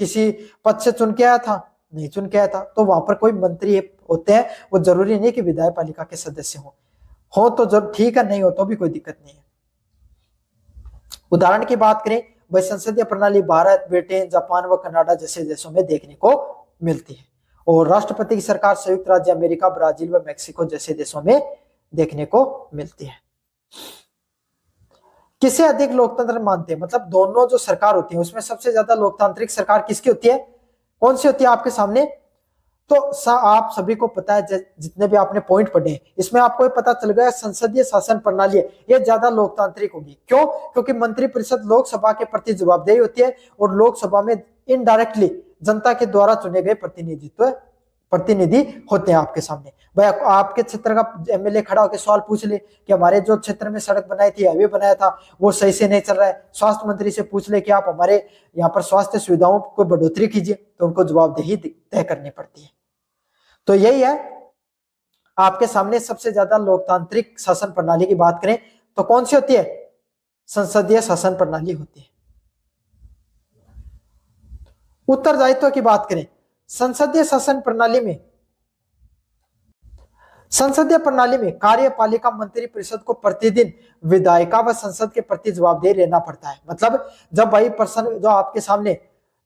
किसी पद से चुन के आया था? नहीं चुन के आया था। तो वहां पर कोई मंत्री होते हैं, वो जरूरी नहीं कि विधायक पालिका के सदस्य हो तो जरूर ठीक है, नहीं हो तो भी कोई दिक्कत नहीं है। उदाहरण की बात करें भाई, संसदीय प्रणाली भारत, ब्रिटेन, जापान व कनाडा जैसे देशों में देखने को मिलती है। और राष्ट्रपति की सरकार संयुक्त राज्य अमेरिका, ब्राजील व मेक्सिको जैसे देशों में देखने को मिलती है। किसे अधिक लोकतंत्र मानते हैं? मतलब दोनों जो सरकार होती है उसमें सबसे ज्यादा लोकतांत्रिक सरकार किसकी होती है? कौन सी होती है आपके सामने? तो आप सभी को पता है, जितने भी आपने पॉइंट पढ़े इसमें आपको पता चल गया संसदीय शासन प्रणाली है ये ज्यादा लोकतांत्रिक होगी। क्यों? क्योंकि मंत्रिपरिषद लोकसभा के प्रति जवाबदेही होती है और लोकसभा में इनडायरेक्टली जनता के द्वारा चुने गए प्रतिनिधि होते हैं आपके सामने। भाई आपके क्षेत्र का एमएलए खड़ा होकर सवाल पूछ ले कि हमारे जो क्षेत्र में सड़क बनाई थी, हाईवे बनाया था, वो सही से नहीं चल रहा है। स्वास्थ्य मंत्री से पूछ ले कि आप हमारे यहाँ पर स्वास्थ्य सुविधाओं को बढ़ोतरी कीजिए, तो उनको जवाबदेही तय करनी पड़ती है। तो यही है आपके सामने सबसे ज्यादा लोकतांत्रिक शासन प्रणाली की बात करें तो कौन सी होती है? संसदीय शासन प्रणाली होती है। उत्तरदायित्व की बात करें, संसदीय प्रणाली में कार्यपालिका मंत्रिपरिषद को प्रतिदिन विधायिका व संसद के प्रति जवाबदेह रहना पड़ता है। मतलब जब भाई पर्सन जो आपके सामने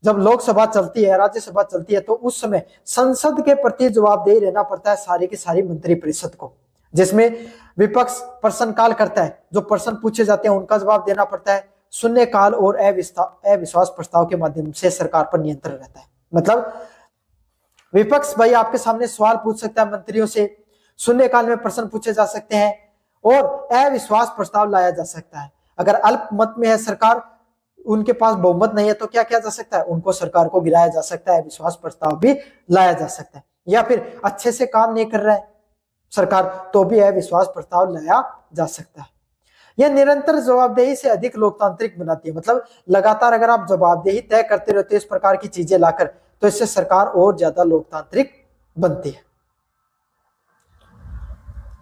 जब लोकसभा चलती है, राज्यसभा चलती है, तो उस समय संसद के प्रति जवाबदेही रहना पड़ता है सारी की सारी मंत्रिपरिषद को, जिसमें विपक्ष प्रश्नकाल करता है, जो प्रश्न पूछे जाते हैं उनका जवाब देना पड़ता है, शून्यकाल और अविश्वास प्रस्ताव के माध्यम से सरकार पर नियंत्रण रहता है। मतलब विपक्ष भाई आपके सामने सवाल पूछ सकता है मंत्रियों से, शून्यकाल में प्रश्न पूछे जा सकते हैं और अविश्वास प्रस्ताव लाया जा सकता है। अगर अल्पमत में है सरकार, उनके पास बहुमत नहीं है, तो क्या किया जा सकता है? उनको सरकार को गिराया जा सकता है, विश्वास प्रस्ताव भी लाया जा सकता है। या फिर अच्छे से काम नहीं कर रहा है सरकार, तो भी अविश्वास प्रस्ताव लाया जा सकता है। यह निरंतर जवाबदेही से अधिक लोकतांत्रिक बनाती है। मतलब लगातार अगर आप जवाबदेही तय करते रहते हो इस प्रकार की चीजें लाकर, तो इससे सरकार और ज्यादा लोकतांत्रिक बनती है।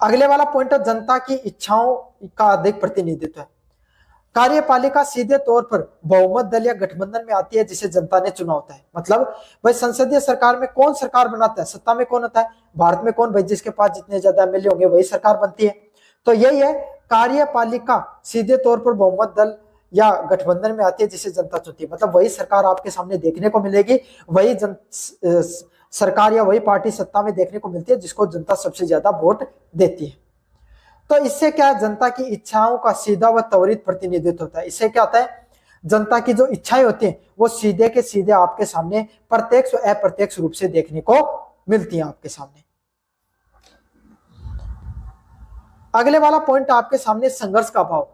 अगले वाला पॉइंट है जनता की इच्छाओं का अधिक प्रतिनिधित्व है। कार्यपालिका सीधे तौर पर बहुमत दल या गठबंधन में आती है जिसे जनता ने चुना होता है। मतलब भाई संसदीय सरकार में कौन सरकार बनाता है? सत्ता में कौन होता है? भारत में कौन? भाई जिसके पास जितने ज्यादा एमएलए होंगे वही सरकार बनती है। तो यही है, कार्यपालिका सीधे तौर पर बहुमत दल या गठबंधन में आती है जिसे जनता चुनती है। मतलब वही सरकार आपके सामने देखने को मिलेगी, वही सरकार या वही पार्टी सत्ता में देखने को मिलती है जिसको जनता सबसे ज्यादा वोट देती है। तो इससे क्या, जनता की इच्छाओं का सीधा व त्वरित प्रतिनिधित्व होता है। इससे क्या होता है, जनता की जो इच्छाएं होती हैं वो सीधे के सीधे आपके सामने प्रत्यक्ष व अप्रत्यक्ष रूप से देखने को मिलती हैं आपके सामने। अगले वाला पॉइंट आपके सामने संघर्ष का अभाव।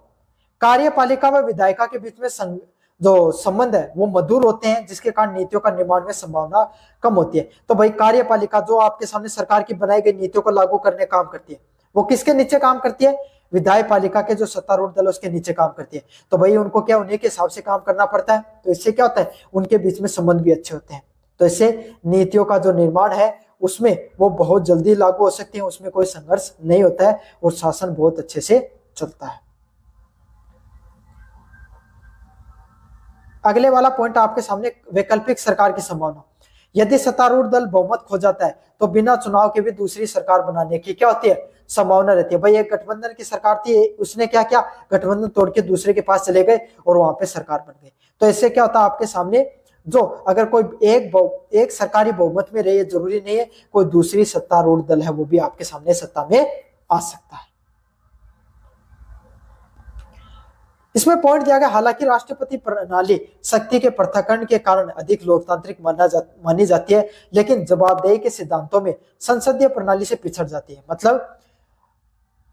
कार्यपालिका व विधायिका के बीच में जो संबंध है वो मधुर होते हैं, जिसके कारण नीतियों का निर्माण में संभावना कम होती है। तो भाई कार्यपालिका जो आपके सामने सरकार की बनाई गई नीतियों को लागू करने का काम करती है, वो किसके नीचे काम करती है? विधायक पालिका के जो सत्तारूढ़ दल उसके नीचे काम करती है। तो भाई उनको क्या उन्हीं के हिसाब से काम करना पड़ता है। तो इससे क्या होता है, उनके बीच में संबंध भी अच्छे होते हैं। तो इससे नीतियों का जो निर्माण है उसमें वो बहुत जल्दी लागू हो सकती है, उसमें कोई संघर्ष नहीं होता है और शासन बहुत अच्छे से चलता है। अगले वाला पॉइंट आपके सामने, वैकल्पिक सरकार की संभावना। यदि सत्तारूढ़ दल बहुमत खो जाता है तो बिना चुनाव के भी दूसरी सरकार बनाने की क्या होती है, संभावना रहती है। भाई एक गठबंधन की सरकार थी, उसने क्या किया, गठबंधन तोड़ के दूसरे के पास चले गए और वहां पे सरकार बन गई। तो इससे क्या होता है आपके सामने, जो अगर कोई एक सरकारी बहुमत में रही है, जरूरी नहीं है कोई दूसरी सत्तारूढ़ दल है वो भी आपके सामने सत्ता में आ सकता है। इसमें पॉइंट दिया गया, हालांकि राष्ट्रपति प्रणाली शक्ति के पृथक्करण के कारण अधिक लोकतांत्रिक मानी जाती है, लेकिन जवाबदेही के सिद्धांतों में संसदीय प्रणाली से पिछड़ जाती है। मतलब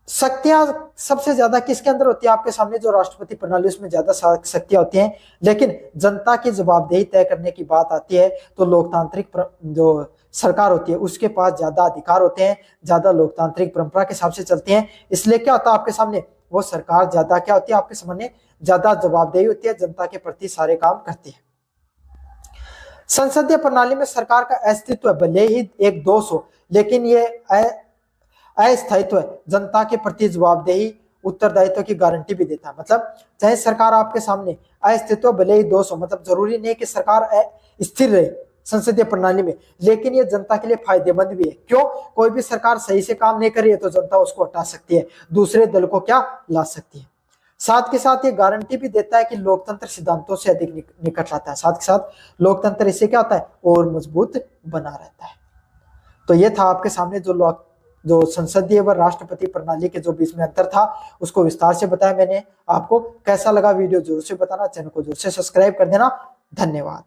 शक्तियां सबसे ज्यादा किसके अंदर होती है आपके सामने, जो राष्ट्रपति प्रणाली उसमें ज्यादा शक्तियां होती हैं, लेकिन जनता की जवाबदेही तय करने की बात आती है तो लोकतांत्रिक जो सरकार होती है उसके पास ज्यादा अधिकार होते हैं, ज्यादा लोकतांत्रिक परंपरा के हिसाब से चलती हैं। इसलिए क्या होता है आपके सामने, वो सरकार ज्यादा क्या होती है आपके सामने, ज्यादा जवाबदेही होती है, जनता के प्रति सारे काम करती है। संसदीय प्रणाली में सरकार का अस्तित्व भले ही एक दोष हो, लेकिन ये अस्थायित्व जनता के प्रति जवाबदेही उत्तरदायित्व की गारंटी भी देता है। मतलब चाहे सरकार आपके सामने अस्तित्व भले ही दोष हो, मतलब जरूरी नहीं कि सरकार स्थिर रहे संसदीय प्रणाली में, लेकिन ये जनता के लिए फायदेमंद भी है। क्यों? कोई भी सरकार सही से काम नहीं कर रही है तो जनता उसको हटा सकती है, दूसरे दल को क्या ला सकती है। साथ के साथ ये गारंटी भी देता है कि लोकतंत्र सिद्धांतों से अधिक निकट रहता है। साथ के साथ लोकतंत्र इससे क्या होता है, और मजबूत बना रहता है। तो ये था आपके सामने जो संसदीय व राष्ट्रपति प्रणाली के जो बीच में अंतर था उसको विस्तार से बताया मैंने आपको। कैसा लगा वीडियो जरूर से बताना, चैनल को जरूर से सब्सक्राइब कर देना। धन्यवाद।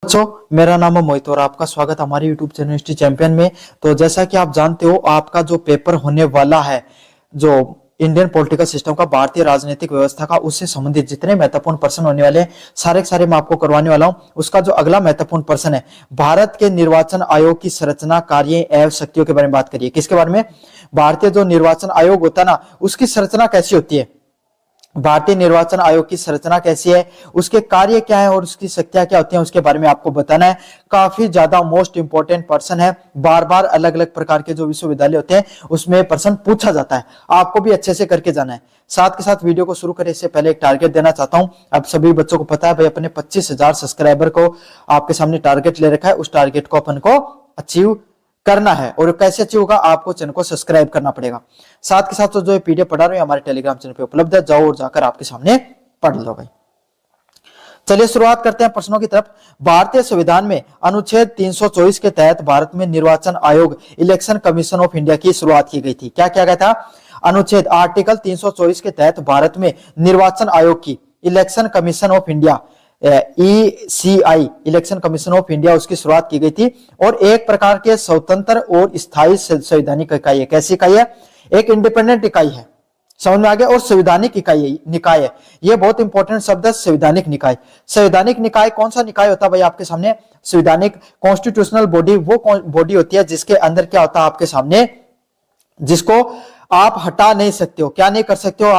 बच्चों, मेरा नाम है मोहित और आपका स्वागत हमारे यूट्यूब चैनल हिस्ट्री चैंपियन में। तो जैसा कि आप जानते हो, आपका जो पेपर होने वाला है, जो इंडियन पॉलिटिकल सिस्टम का, भारतीय राजनीतिक व्यवस्था का, उससे संबंधित जितने महत्वपूर्ण प्रश्न होने वाले हैं सारे के सारे मैं आपको करवाने वाला हूं। उसका जो अगला महत्वपूर्ण प्रश्न है, भारत के निर्वाचन आयोग की संरचना, कार्य एवं शक्तियों के बारे में बात करिए। किसके बारे में? भारतीय जो निर्वाचन आयोग होता है ना, उसकी संरचना कैसी होती है, भारतीय निर्वाचन आयोग की संरचना कैसी है, उसके कार्य क्या है और उसकी शक्तियां क्या होती हैं, उसके बारे में आपको बताना है। काफी ज्यादा मोस्ट इंपोर्टेंट पर्सन है, बार बार अलग अलग प्रकार के जो विश्वविद्यालय होते हैं उसमें प्रश्न पूछा जाता है, आपको भी अच्छे से करके जाना है। साथ के साथ वीडियो को शुरू करें इससे पहले एक टारगेट देना चाहता हूं। अब सभी बच्चों को पता है भाई, अपने 25,000 सब्सक्राइबर को आपके सामने टारगेट ले रखा है, उस टारगेट को अपन को अचीव करना है। और कैसे अचीव होगा, आपको चैनल को सब्सक्राइब करना पड़ेगा। साथ के साथ तो जो पीडीएफ पढ़ा रहे हैं हमारे टेलीग्राम चैनल पे उपलब्ध है, जाओ और जाकर आपके सामने पढ़ लो भाई। चलिए शुरुआत करते हैं प्रश्नों की तरफ। भारतीय संविधान में अनुच्छेद 324 के तहत भारत में निर्वाचन आयोग, इलेक्शन कमीशन ऑफ इंडिया की शुरुआत की गई थी। क्या किया गया था? अनुच्छेद आर्टिकल 324 के तहत भारत में निर्वाचन आयोग की, election commission of India, ECI, election commission of India, उसकी शुरुआत की गई थी। और एक प्रकार के स्वतंत्र और स्थायी संवैधानिक इकाई है। कैसी इकाई है? एक इंडिपेंडेंट इकाई है, समझ में आ गया। और संवैधानिक इकाई, निकाय है, ये बहुत इंपॉर्टेंट शब्द है, संवैधानिक निकाय। संवैधानिक निकाय कौन सा निकाय होता है भाई आपके सामने? संवैधानिक कॉन्स्टिट्यूशनल बॉडी, वो बॉडी होती है जिसके अंदर क्या होता है आपके सामने, जिसको आप हटा नहीं सकते हो। क्या नहीं कर सकते हो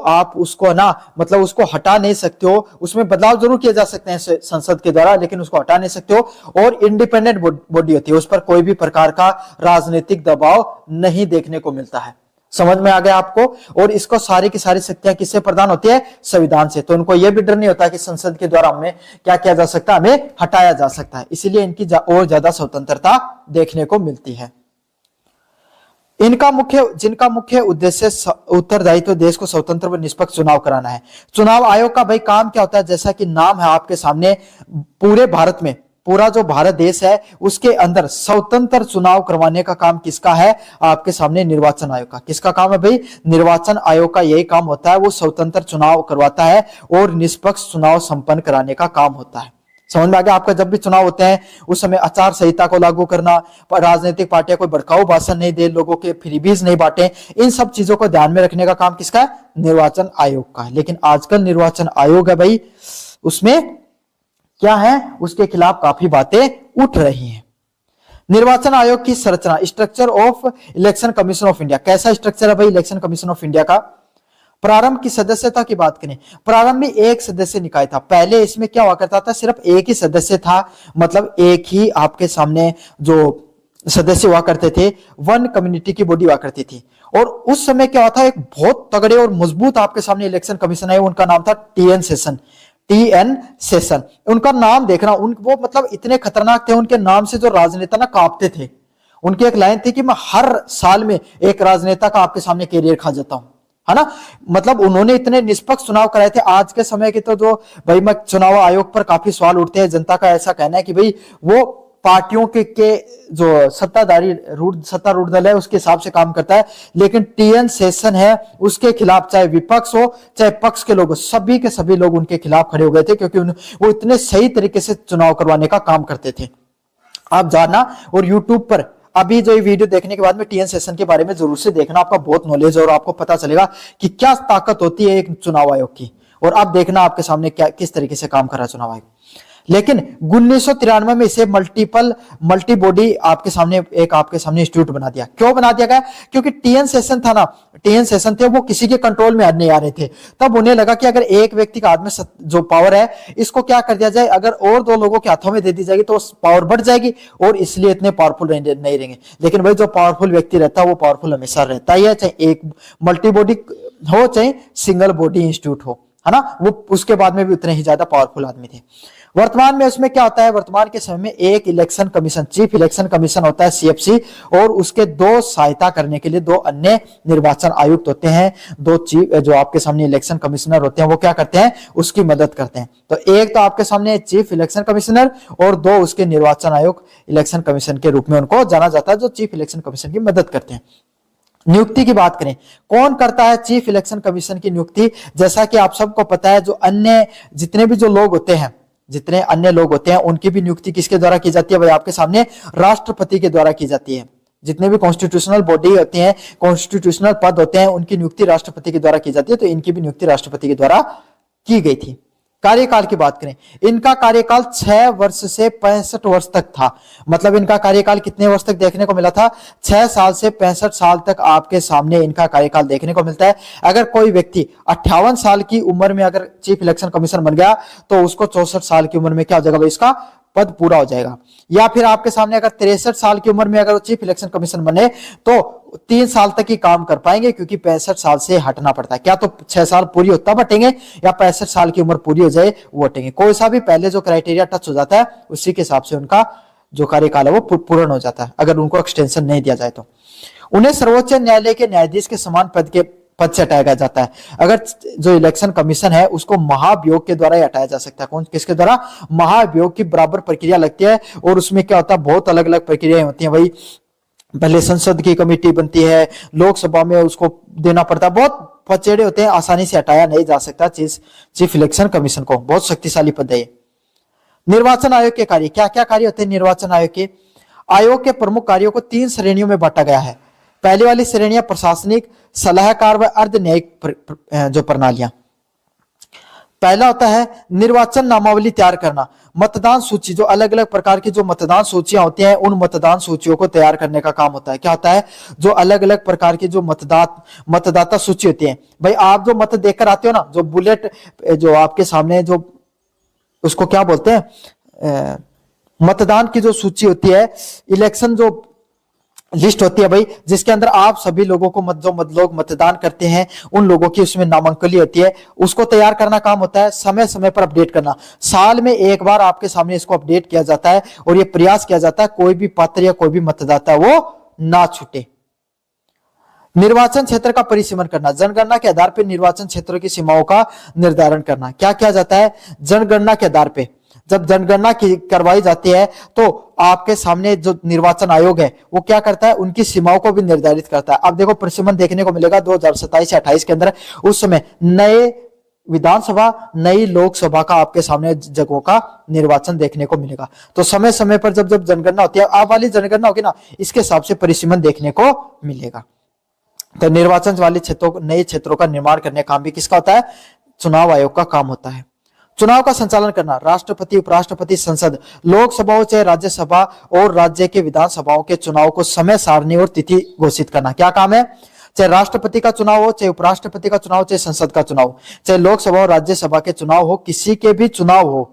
आप उसको ना, मतलब उसको हटा नहीं सकते हो, उसमें बदलाव जरूर किए जा सकते हैं संसद के द्वारा, लेकिन उसको हटा नहीं सकते हो। और इंडिपेंडेंट बॉडी होती है, उस पर कोई भी प्रकार का राजनीतिक दबाव नहीं देखने को मिलता है। समझ में आ गया आपको? और इसको सारी की सारी शक्तियां किससे प्रदान होती है? संविधान से। तो उनको यह भी डर नहीं होता कि संसद के द्वारा हमें क्या किया जा सकता है, हमें हटाया जा सकता है। इसीलिए इनकी और ज्यादा स्वतंत्रता देखने को मिलती है। जिनका मुख्य उद्देश्य उत्तरदायित्व देश को स्वतंत्र व निष्पक्ष चुनाव कराना है। चुनाव आयोग का भाई काम क्या होता है? जैसा कि नाम है आपके सामने, पूरे भारत में, पूरा जो भारत देश है उसके अंदर स्वतंत्र चुनाव करवाने का काम किसका है? आपके सामने निर्वाचन आयोग का। किसका काम है भाई? निर्वाचन आयोग का यही काम होता है, वो स्वतंत्र चुनाव करवाता है और निष्पक्ष चुनाव संपन्न कराने का काम होता है। समझ में आ गया? आपका जब भी चुनाव होते हैं उस समय आचार संहिता को लागू करना, राजनीतिक पार्टियां कोई भड़काऊ भाषण नहीं दे, लोगों के फ्रीबीज नहीं बांटे, इन सब चीजों को ध्यान में रखने का काम किसका है? निर्वाचन आयोग का है। लेकिन आजकल निर्वाचन आयोग है भाई, उसमें क्या है? उसके खिलाफ काफी बातें उठ रही हैं। निर्वाचन आयोग की संरचना, structure of election commission of India, कैसा स्ट्रक्चर है भाई इलेक्शन कमीशन ऑफ इंडिया का। प्रारंभ की सदस्यता की बात करें, प्रारंभ में एक सदस्य निकाय था। पहले इसमें क्या हुआ करता था, सिर्फ एक ही सदस्य था, मतलब एक ही आपके सामने जो सदस्य हुआ करते थे, वन कम्युनिटी की बॉडी हुआ करती थी। और उस समय क्या हुआ था, एक बहुत तगड़े और मजबूत आपके सामने इलेक्शन कमीशन है, उनका नाम था टीएन सेशन। टीएन सेशन, उनका नाम देखना, वो मतलब इतने खतरनाक थे, उनके नाम से जो राजनेता ना कांपते थे। उनकी एक लाइन थी कि मैं हर साल में एक राजनेता का आपके सामने कैरियर खा जाता हूं, है ना। मतलब उन्होंने इतने निष्पक्ष चुनाव कराए थे। आज के समय के तो जो भाई मैं चुनाव आयोग पर काफी सवाल उठते हैं, जनता का ऐसा कहना है कि भाई वो पार्टियों के जो सत्तारूढ़ दल है उसके हिसाब से काम करता है, लेकिन टीएन सेशन है उसके खिलाफ, चाहे विपक्ष हो चाहे पक्ष के लोग, सभी के सभी लोग उनके खिलाफ खड़े हो गए थे, क्योंकि वो इतने सही तरीके से चुनाव करवाने का काम करते थे। आप जाना और यूट्यूब पर अभी जो ये वीडियो देखने के बाद में टीएन सेशन के बारे में जरूर से देखना, आपका बहुत नॉलेज और आपको पता चलेगा कि क्या ताकत होती है एक चुनाव आयोग की। और आप देखना आपके सामने क्या किस तरीके से काम कर रहा है चुनाव आयोग। लेकिन 1993 में इसे मल्टी बॉडी आपके सामने इंस्टीट्यूट बना दिया। क्यों बना दिया गया, क्योंकि टीएन सेशन था ना, टीएन सेशन थे वो किसी के कंट्रोल में नहीं आ रहे थे। तब उन्हें लगा कि अगर एक व्यक्ति का हाथ में जो पावर है इसको क्या कर दिया जाए, अगर और दो लोगों के हाथों में दे दी जाएगी तो पावर बढ़ जाएगी और इसलिए इतने पावरफुल नहीं रहेंगे। लेकिन भाई जो पावरफुल व्यक्ति रहता है वो पावरफुल हमेशा रहता ही है, चाहे एक मल्टी बॉडी हो चाहे सिंगल बॉडी इंस्टीट्यूट हो, है ना। वो उसके बाद में भी उतने ही ज्यादा पावरफुल आदमी थे। वर्तमान में उसमें क्या होता है, वर्तमान के समय में एक election commission, chief election commission होता है सीएफसी, और उसके दो सहायता करने के लिए दो अन्य निर्वाचन आयुक्त होते हैं। दो चीफ जो आपके सामने इलेक्शन कमिश्नर होते हैं वो क्या करते हैं, उसकी मदद करते हैं। तो एक तो आपके सामने चीफ इलेक्शन कमिश्नर और दो उसके निर्वाचन आयोग इलेक्शन कमीशन के रूप में उनको जाना जाता है, जो चीफ इलेक्शन कमीशन की मदद करते हैं। नियुक्ति की बात करें, कौन करता है चीफ इलेक्शन कमीशन की नियुक्ति। जैसा कि आप सबको पता है, जो अन्य जितने भी जो लोग होते हैं, जितने अन्य लोग होते हैं उनकी भी नियुक्ति किसके द्वारा की जाती है भाई, आपके सामने राष्ट्रपति के द्वारा की जाती है। जितने भी कॉन्स्टिट्यूशनल बॉडी होती हैं, कॉन्स्टिट्यूशनल पद होते हैं, उनकी नियुक्ति राष्ट्रपति के द्वारा की जाती है। तो इनकी भी नियुक्ति राष्ट्रपति के द्वारा की गई थी। कार्यकाल की बात करें, इनका कार्यकाल 6 वर्ष से 65 वर्ष तक था। मतलब इनका कार्यकाल कितने वर्ष तक देखने को मिला था, 6 साल से 65 साल तक आपके सामने इनका कार्यकाल देखने को मिलता है। अगर कोई व्यक्ति 58 साल की उम्र में अगर चीफ इलेक्शन कमीशन बन गया तो उसको 64 साल की उम्र में क्या हो जाएगा भाई, इसका पद पूरा हो जाएगा। या फिर आपके सामने अगर 63 साल की उम्र में अगर चीफ इलेक्शन कमीशन बने तो 3 साल तक ही काम कर पाएंगे, क्योंकि 65 साल से हटना पड़ता है। क्या तो 6 साल पूरी हो तब हटेंगे, या 65 साल की उम्र पूरी हो जाए वो हटेंगे। कोई सा भी पहले जो क्राइटेरिया टच हो जाता है उसी के हिसाब से उनका जो कार्यकाल है वो पूर्ण हो जाता है, अगर उनको एक्सटेंशन नहीं दिया जाए तो। उन्हें सर्वोच्च न्यायालय के न्यायाधीश के समान पद से हटाया जाता है। अगर जो इलेक्शन कमीशन है उसको महाभियोग के द्वारा ही हटाया जा सकता है। कौन किसके द्वारा, महाभियोग की बराबर प्रक्रिया लगती है। और उसमें क्या होता है, बहुत अलग अलग प्रक्रियाएं होती हैं भाई। पहले संसद की कमेटी बनती है, लोकसभा में उसको देना पड़ता है, बहुत पचेड़े होते हैं, आसानी से हटाया नहीं जा सकता चीफ इलेक्शन कमीशन को। बहुत शक्तिशाली पद है। निर्वाचन आयोग के कार्य, क्या क्या कार्य होते हैं निर्वाचन आयोग के। आयोग के प्रमुख कार्यों को 3 श्रेणियों में बांटा गया है। पहली वाली श्रेणियां प्रशासनिक, सलाहकार व अर्ध न्यायिक जो प्रणालियां। पहला होता है निर्वाचन नामावली तैयार करना, मतदान सूची, जो अलग अलग प्रकार की जो मतदान सूचियां होती हैं उन मतदान सूचियों को तैयार करने का काम होता है। क्या होता है, जो अलग अलग प्रकार की जो मतदाता सूची होती है। भाई आप जो मत देकर आते हो ना, जो बुलेट जो आपके सामने जो उसको क्या बोलते हैं, मतदान की जो सूची होती है, इलेक्शन जो लिस्ट होती है भाई, जिसके अंदर आप सभी लोगों को लोग मतदान करते हैं उन लोगों की उसमें नामांकन होती है, उसको तैयार करना काम होता है। समय समय पर अपडेट करना, साल में एक बार आपके सामने इसको अपडेट किया जाता है और ये प्रयास किया जाता है कोई भी पात्र या कोई भी मतदाता वो ना छूटे। निर्वाचन क्षेत्र का परिसीमन करना, जनगणना के आधार पर निर्वाचन क्षेत्रों की सीमाओं का निर्धारण करना। क्या किया जाता है, जनगणना के आधार पर जब जनगणना करवाई जाती है तो आपके सामने जो निर्वाचन आयोग है वो क्या करता है, उनकी सीमाओं को भी निर्धारित करता है। अब देखो परिसीमन देखने को मिलेगा 2027 से 28 के अंदर, उस समय नए विधानसभा नई लोकसभा का आपके सामने जगहों का निर्वाचन देखने को मिलेगा। तो समय समय पर जब जनगणना होती है, आप वाली जनगणना होगी ना, इसके हिसाब से परिसीमन देखने को मिलेगा। तो निर्वाचन वाले क्षेत्रों, नए क्षेत्रों का निर्माण करने का काम भी किसका होता है, चुनाव आयोग का काम होता है। चुनाव का संचालन करना, राष्ट्रपति, उपराष्ट्रपति, संसद, लोकसभा हो चाहे राज्यसभा और राज्य के विधानसभाओं के चुनाव को समय सारणी और तिथि घोषित करना। क्या काम है? चाहे राष्ट्रपति का चुनाव हो, चाहे उपराष्ट्रपति का चुनाव, चाहे संसद का चुनाव, चाहे लोकसभा और राज्यसभा के चुनाव हो, किसी के भी चुनाव हो,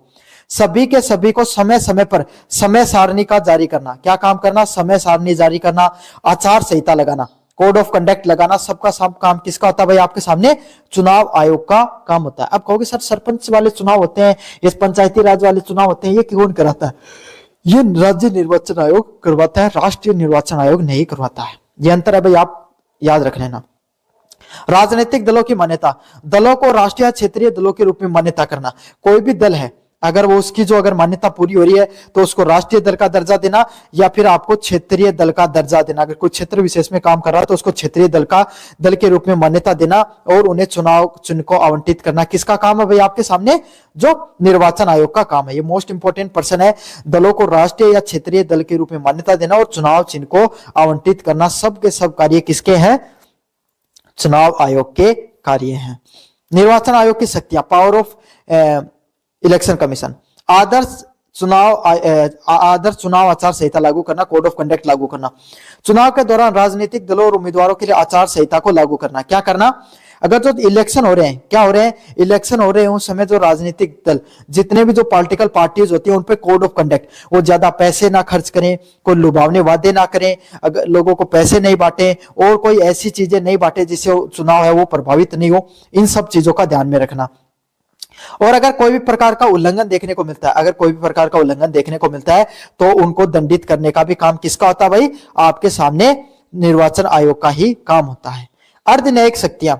सभी के सभी को समय समय पर समय सारणी का जारी करना। क्या काम करना? समय सारणी जारी करना, आचार संहिता लगाना, कोड ऑफ कंडक्ट लगाना। सबका सब काम किसका होता है भाई? आपके सामने चुनाव आयोग का काम होता है। अब कहोगे सर सरपंच वाले चुनाव होते हैं, ये पंचायती राज वाले चुनाव होते हैं, ये कौन कराता है? ये राज्य निर्वाचन आयोग करवाता है, राष्ट्रीय निर्वाचन आयोग नहीं करवाता है। ये अंतर है भाई, आप याद रख लेना। राजनीतिक दलों की मान्यता, दलों को राष्ट्रीय क्षेत्रीय दलों के रूप में मान्यता करना। कोई भी दल है, अगर वो उसकी जो अगर मान्यता पूरी हो रही है तो उसको राष्ट्रीय दल का दर्जा देना या फिर आपको क्षेत्रीय दल का दर्जा देना। अगर कोई क्षेत्र विशेष में काम कर रहा है तो उसको क्षेत्रीय दल के रूप में मान्यता देना और उन्हें चुनाव चिन्ह को आवंटित करना। किसका काम है भाई? आपके सामने जो निर्वाचन आयोग का काम है। ये मोस्ट इंपोर्टेंट पर्सन है। दलों को राष्ट्रीय या क्षेत्रीय दल के रूप में मान्यता देना और चुनाव चिन्ह को आवंटित करना, सब के सब कार्य किसके हैं? चुनाव आयोग के कार्य हैं। निर्वाचन आयोग की शक्तियां, पावर ऑफ इलेक्शन कमीशन, आदर्श चुनाव आचार संहिता लागू करना, कोड ऑफ कंडक्ट लागू करना। चुनाव के दौरान राजनीतिक दलों और उम्मीदवारों के लिए आचार संहिता को लागू करना। क्या करना? अगर जो इलेक्शन हो रहे हैं, क्या हो रहे हैं? इलेक्शन हो रहे हैं, उस समय जो राजनीतिक दल, जितने भी जो पॉलिटिकल पार्टीज होती हैं, उन पे कोड ऑफ कंडक्ट, वो ज्यादा पैसे ना खर्च करें, कोई लुभावने वादे ना करें, अगर लोगों को पैसे नहीं बांटे और कोई ऐसी चीजें नहीं बांटे जिससे चुनाव है वो प्रभावित नहीं हो। इन सब चीजों का ध्यान में रखना। और अगर कोई भी प्रकार का उल्लंघन देखने को मिलता है, तो उनको दंडित करने का भी काम किसका होता है भाई? आपके सामने निर्वाचन आयोग का ही काम होता है। अर्ध न्यायिक शक्तियां,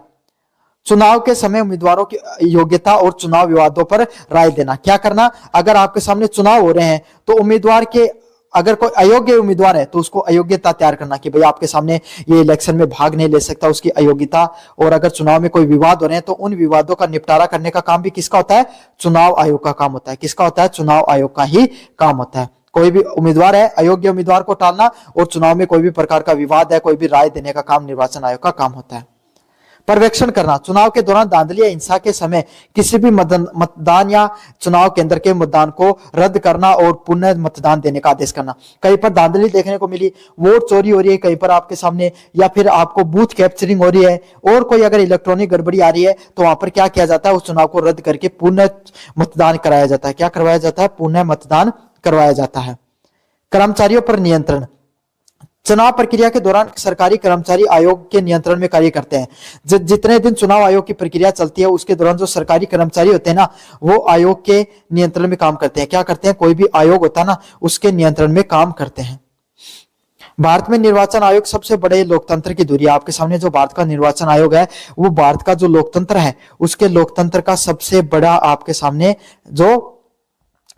चुनाव के समय उम्मीदवारों की योग्यता और चुनाव विवादों पर राय देना। क्या करना? अगर आपके सामने चुनाव हो रहे हैं तो उम्मीदवार के, अगर कोई अयोग्य उम्मीदवार है तो उसको अयोग्यता तैयार करना कि भाई आपके सामने ये इलेक्शन में भाग नहीं ले सकता, उसकी अयोग्यता। और अगर चुनाव में कोई विवाद हो रहे हैं तो उन विवादों का निपटारा करने का काम भी किसका होता है? चुनाव आयोग का काम होता है। किसका होता है? चुनाव आयोग का ही काम होता है। कोई भी उम्मीदवार है, अयोग्य उम्मीदवार को टालना और चुनाव में कोई भी प्रकार का विवाद है, कोई भी राय देने का काम निर्वाचन आयोग का काम होता है। पर्यवेक्षण करना, चुनाव के दौरान धांधली या हिंसा के समय किसी भी मतदान या चुनाव केंद्र के मतदान को रद्द करना और पुनः मतदान देने का आदेश करना। कहीं पर धांधली देखने को मिली, वोट चोरी हो रही है कहीं पर आपके सामने, या फिर आपको बूथ कैप्चरिंग हो रही है और कोई अगर इलेक्ट्रॉनिक गड़बड़ी आ रही है तो वहां पर क्या किया जाता है? उस चुनाव को रद्द करके पुनः मतदान कराया जाता है। क्या करवाया जाता है? पुनः मतदान करवाया जाता है। कर्मचारियों पर नियंत्रण, चुनाव प्रक्रिया के दौरान सरकारी कर्मचारी आयोग के नियंत्रण में कार्य करते हैं। जितने दिन चुनाव आयोग की प्रक्रिया चलती है उसके दौरान जो सरकारी कर्मचारी होते हैं ना, वो आयोग के नियंत्रण में काम करते हैं। क्या करते हैं? कोई भी आयोग होता है ना, उसके नियंत्रण में काम करते हैं। भारत में निर्वाचन आयोग सबसे बड़े लोकतंत्र की धुरी। आपके सामने जो भारत का निर्वाचन आयोग है, वो भारत का जो लोकतंत्र है उसके लोकतंत्र का सबसे बड़ा आपके सामने जो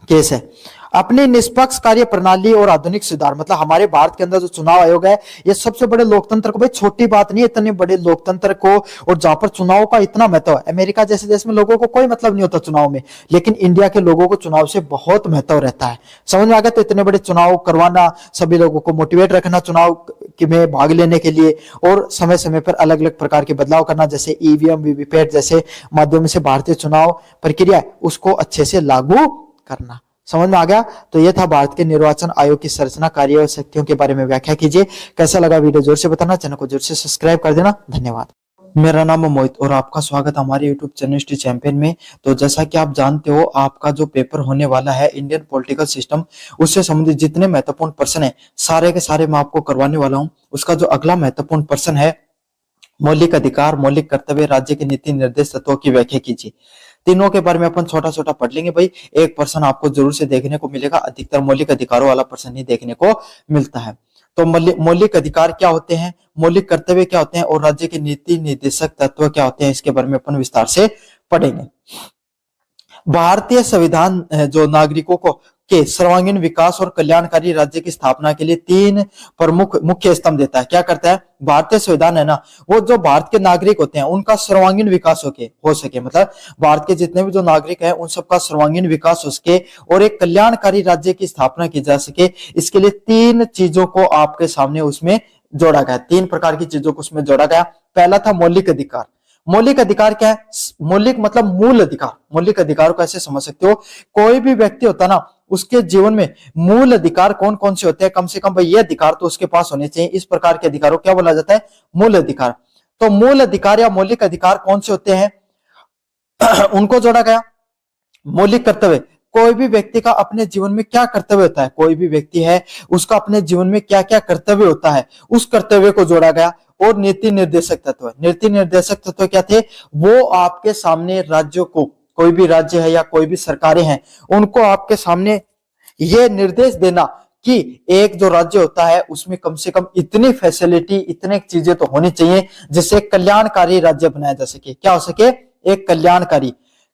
केस है। अपनी निष्पक्ष कार्य प्रणाली और आधुनिक सुधार, मतलब हमारे भारत के अंदर जो चुनाव आयोग है ये सबसे बड़े लोकतंत्र को, भाई छोटी बात नहीं है, इतने बड़े लोकतंत्र को, और जहां पर चुनाव का इतना महत्व है। अमेरिका जैसे देश में लोगों को कोई मतलब नहीं होता चुनाव में, लेकिन इंडिया के लोगों को चुनाव से बहुत महत्व रहता है। समझ में आ गया? तो इतने बड़े चुनाव करवाना, सभी लोगों को मोटिवेट रखना चुनाव में भाग लेने के लिए, और समय समय पर अलग अलग प्रकार के बदलाव करना, जैसे ईवीएम, वीवीपैट जैसे माध्यम से भारतीय चुनाव प्रक्रिया उसको अच्छे से लागू करना। समझ में आ गया? तो ये था भारत के निर्वाचन आयोग की संरचना, कार्य और शक्तियों के बारे में व्याख्या कीजिए। कैसा लगा वीडियो जोर से बताना, चैनल को जोर से सब्सक्राइब कर देना। धन्यवाद। मेरा नाम है मोहित और आपका स्वागत है हमारे यूट्यूब चैनल हिस्ट्री चैंपियन में। तो जैसा कि आप जानते हो, आपका जो पेपर होने वाला है इंडियन पॉलिटिकल सिस्टम, उससे संबंधित जितने महत्वपूर्ण प्रश्न है सारे के सारे मैं आपको करवाने वाला हूँ। उसका जो अगला महत्वपूर्ण प्रश्न है, मौलिक अधिकार, मौलिक कर्तव्य, राज्य के नीति निर्देश तत्वों की व्याख्या कीजिए। तीनों के बारे में अपन छोटा छोटा पढ़ लेंगे भाई। एक प्रश्न आपको जरूर से देखने को मिलेगा, अधिकतर मौलिक अधिकारों वाला प्रश्न ही देखने को मिलता है। तो मौलिक अधिकार क्या होते हैं, मौलिक कर्तव्य क्या होते हैं और राज्य के नीति निर्देशक तत्व क्या होते हैं, इसके बारे में अपन विस्तार से पढ़ेंगे। भारतीय संविधान जो नागरिकों को के सर्वांगीण विकास और कल्याणकारी राज्य की स्थापना के लिए तीन प्रमुख मुख्य स्तंभ देता है। क्या करता है? भारतीय संविधान है ना, वो जो भारत के नागरिक होते हैं उनका सर्वांगीण विकास हो सके, मतलब भारत के जितने भी जो नागरिक हैं उन सबका सर्वांगीण विकास हो सके और एक कल्याणकारी राज्य की स्थापना की जा सके। इसके लिए तीन चीजों को आपके सामने उसमें जोड़ा गया, तीन प्रकार की चीजों को उसमें जोड़ा गया। पहला था मौलिक अधिकार। मौलिक अधिकार क्या है? मौलिक मतलब मूल अधिकार। मौलिक अधिकार को ऐसे समझ सकते हो, कोई भी व्यक्ति होता ना, उसके जीवन में मूल अधिकार कौन कौन से होते हैं, कम से कम भाई ये अधिकार तो उसके पास होने चाहिए। इस प्रकार के अधिकारों को क्या बोला जाता है? मूल अधिकार। तो मूल अधिकार या मौलिक अधिकार कौन से होते हैं? उनको जोड़ा गया। मौलिक कर्तव्य, कोई भी व्यक्ति का अपने जीवन में क्या कर्तव्य होता है, कोई भी व्यक्ति है उसका अपने जीवन में क्या क्या कर्तव्य होता है, उस कर्तव्य को जोड़ा गया। और नीति निर्देशक तत्व, नीति निर्देशक तत्व क्या थे? वो आपके सामने राज्यों को, कोई भी राज्य है या कोई भी सरकारें हैं, उनको आपके सामने ये निर्देश देना कि एक जो राज्य होता है उसमें कम से कम इतनी फैसिलिटी, इतने चीजें तो होनी चाहिए जिससे कल्याणकारी राज्य बनाया जा सके। क्या हो सके? एक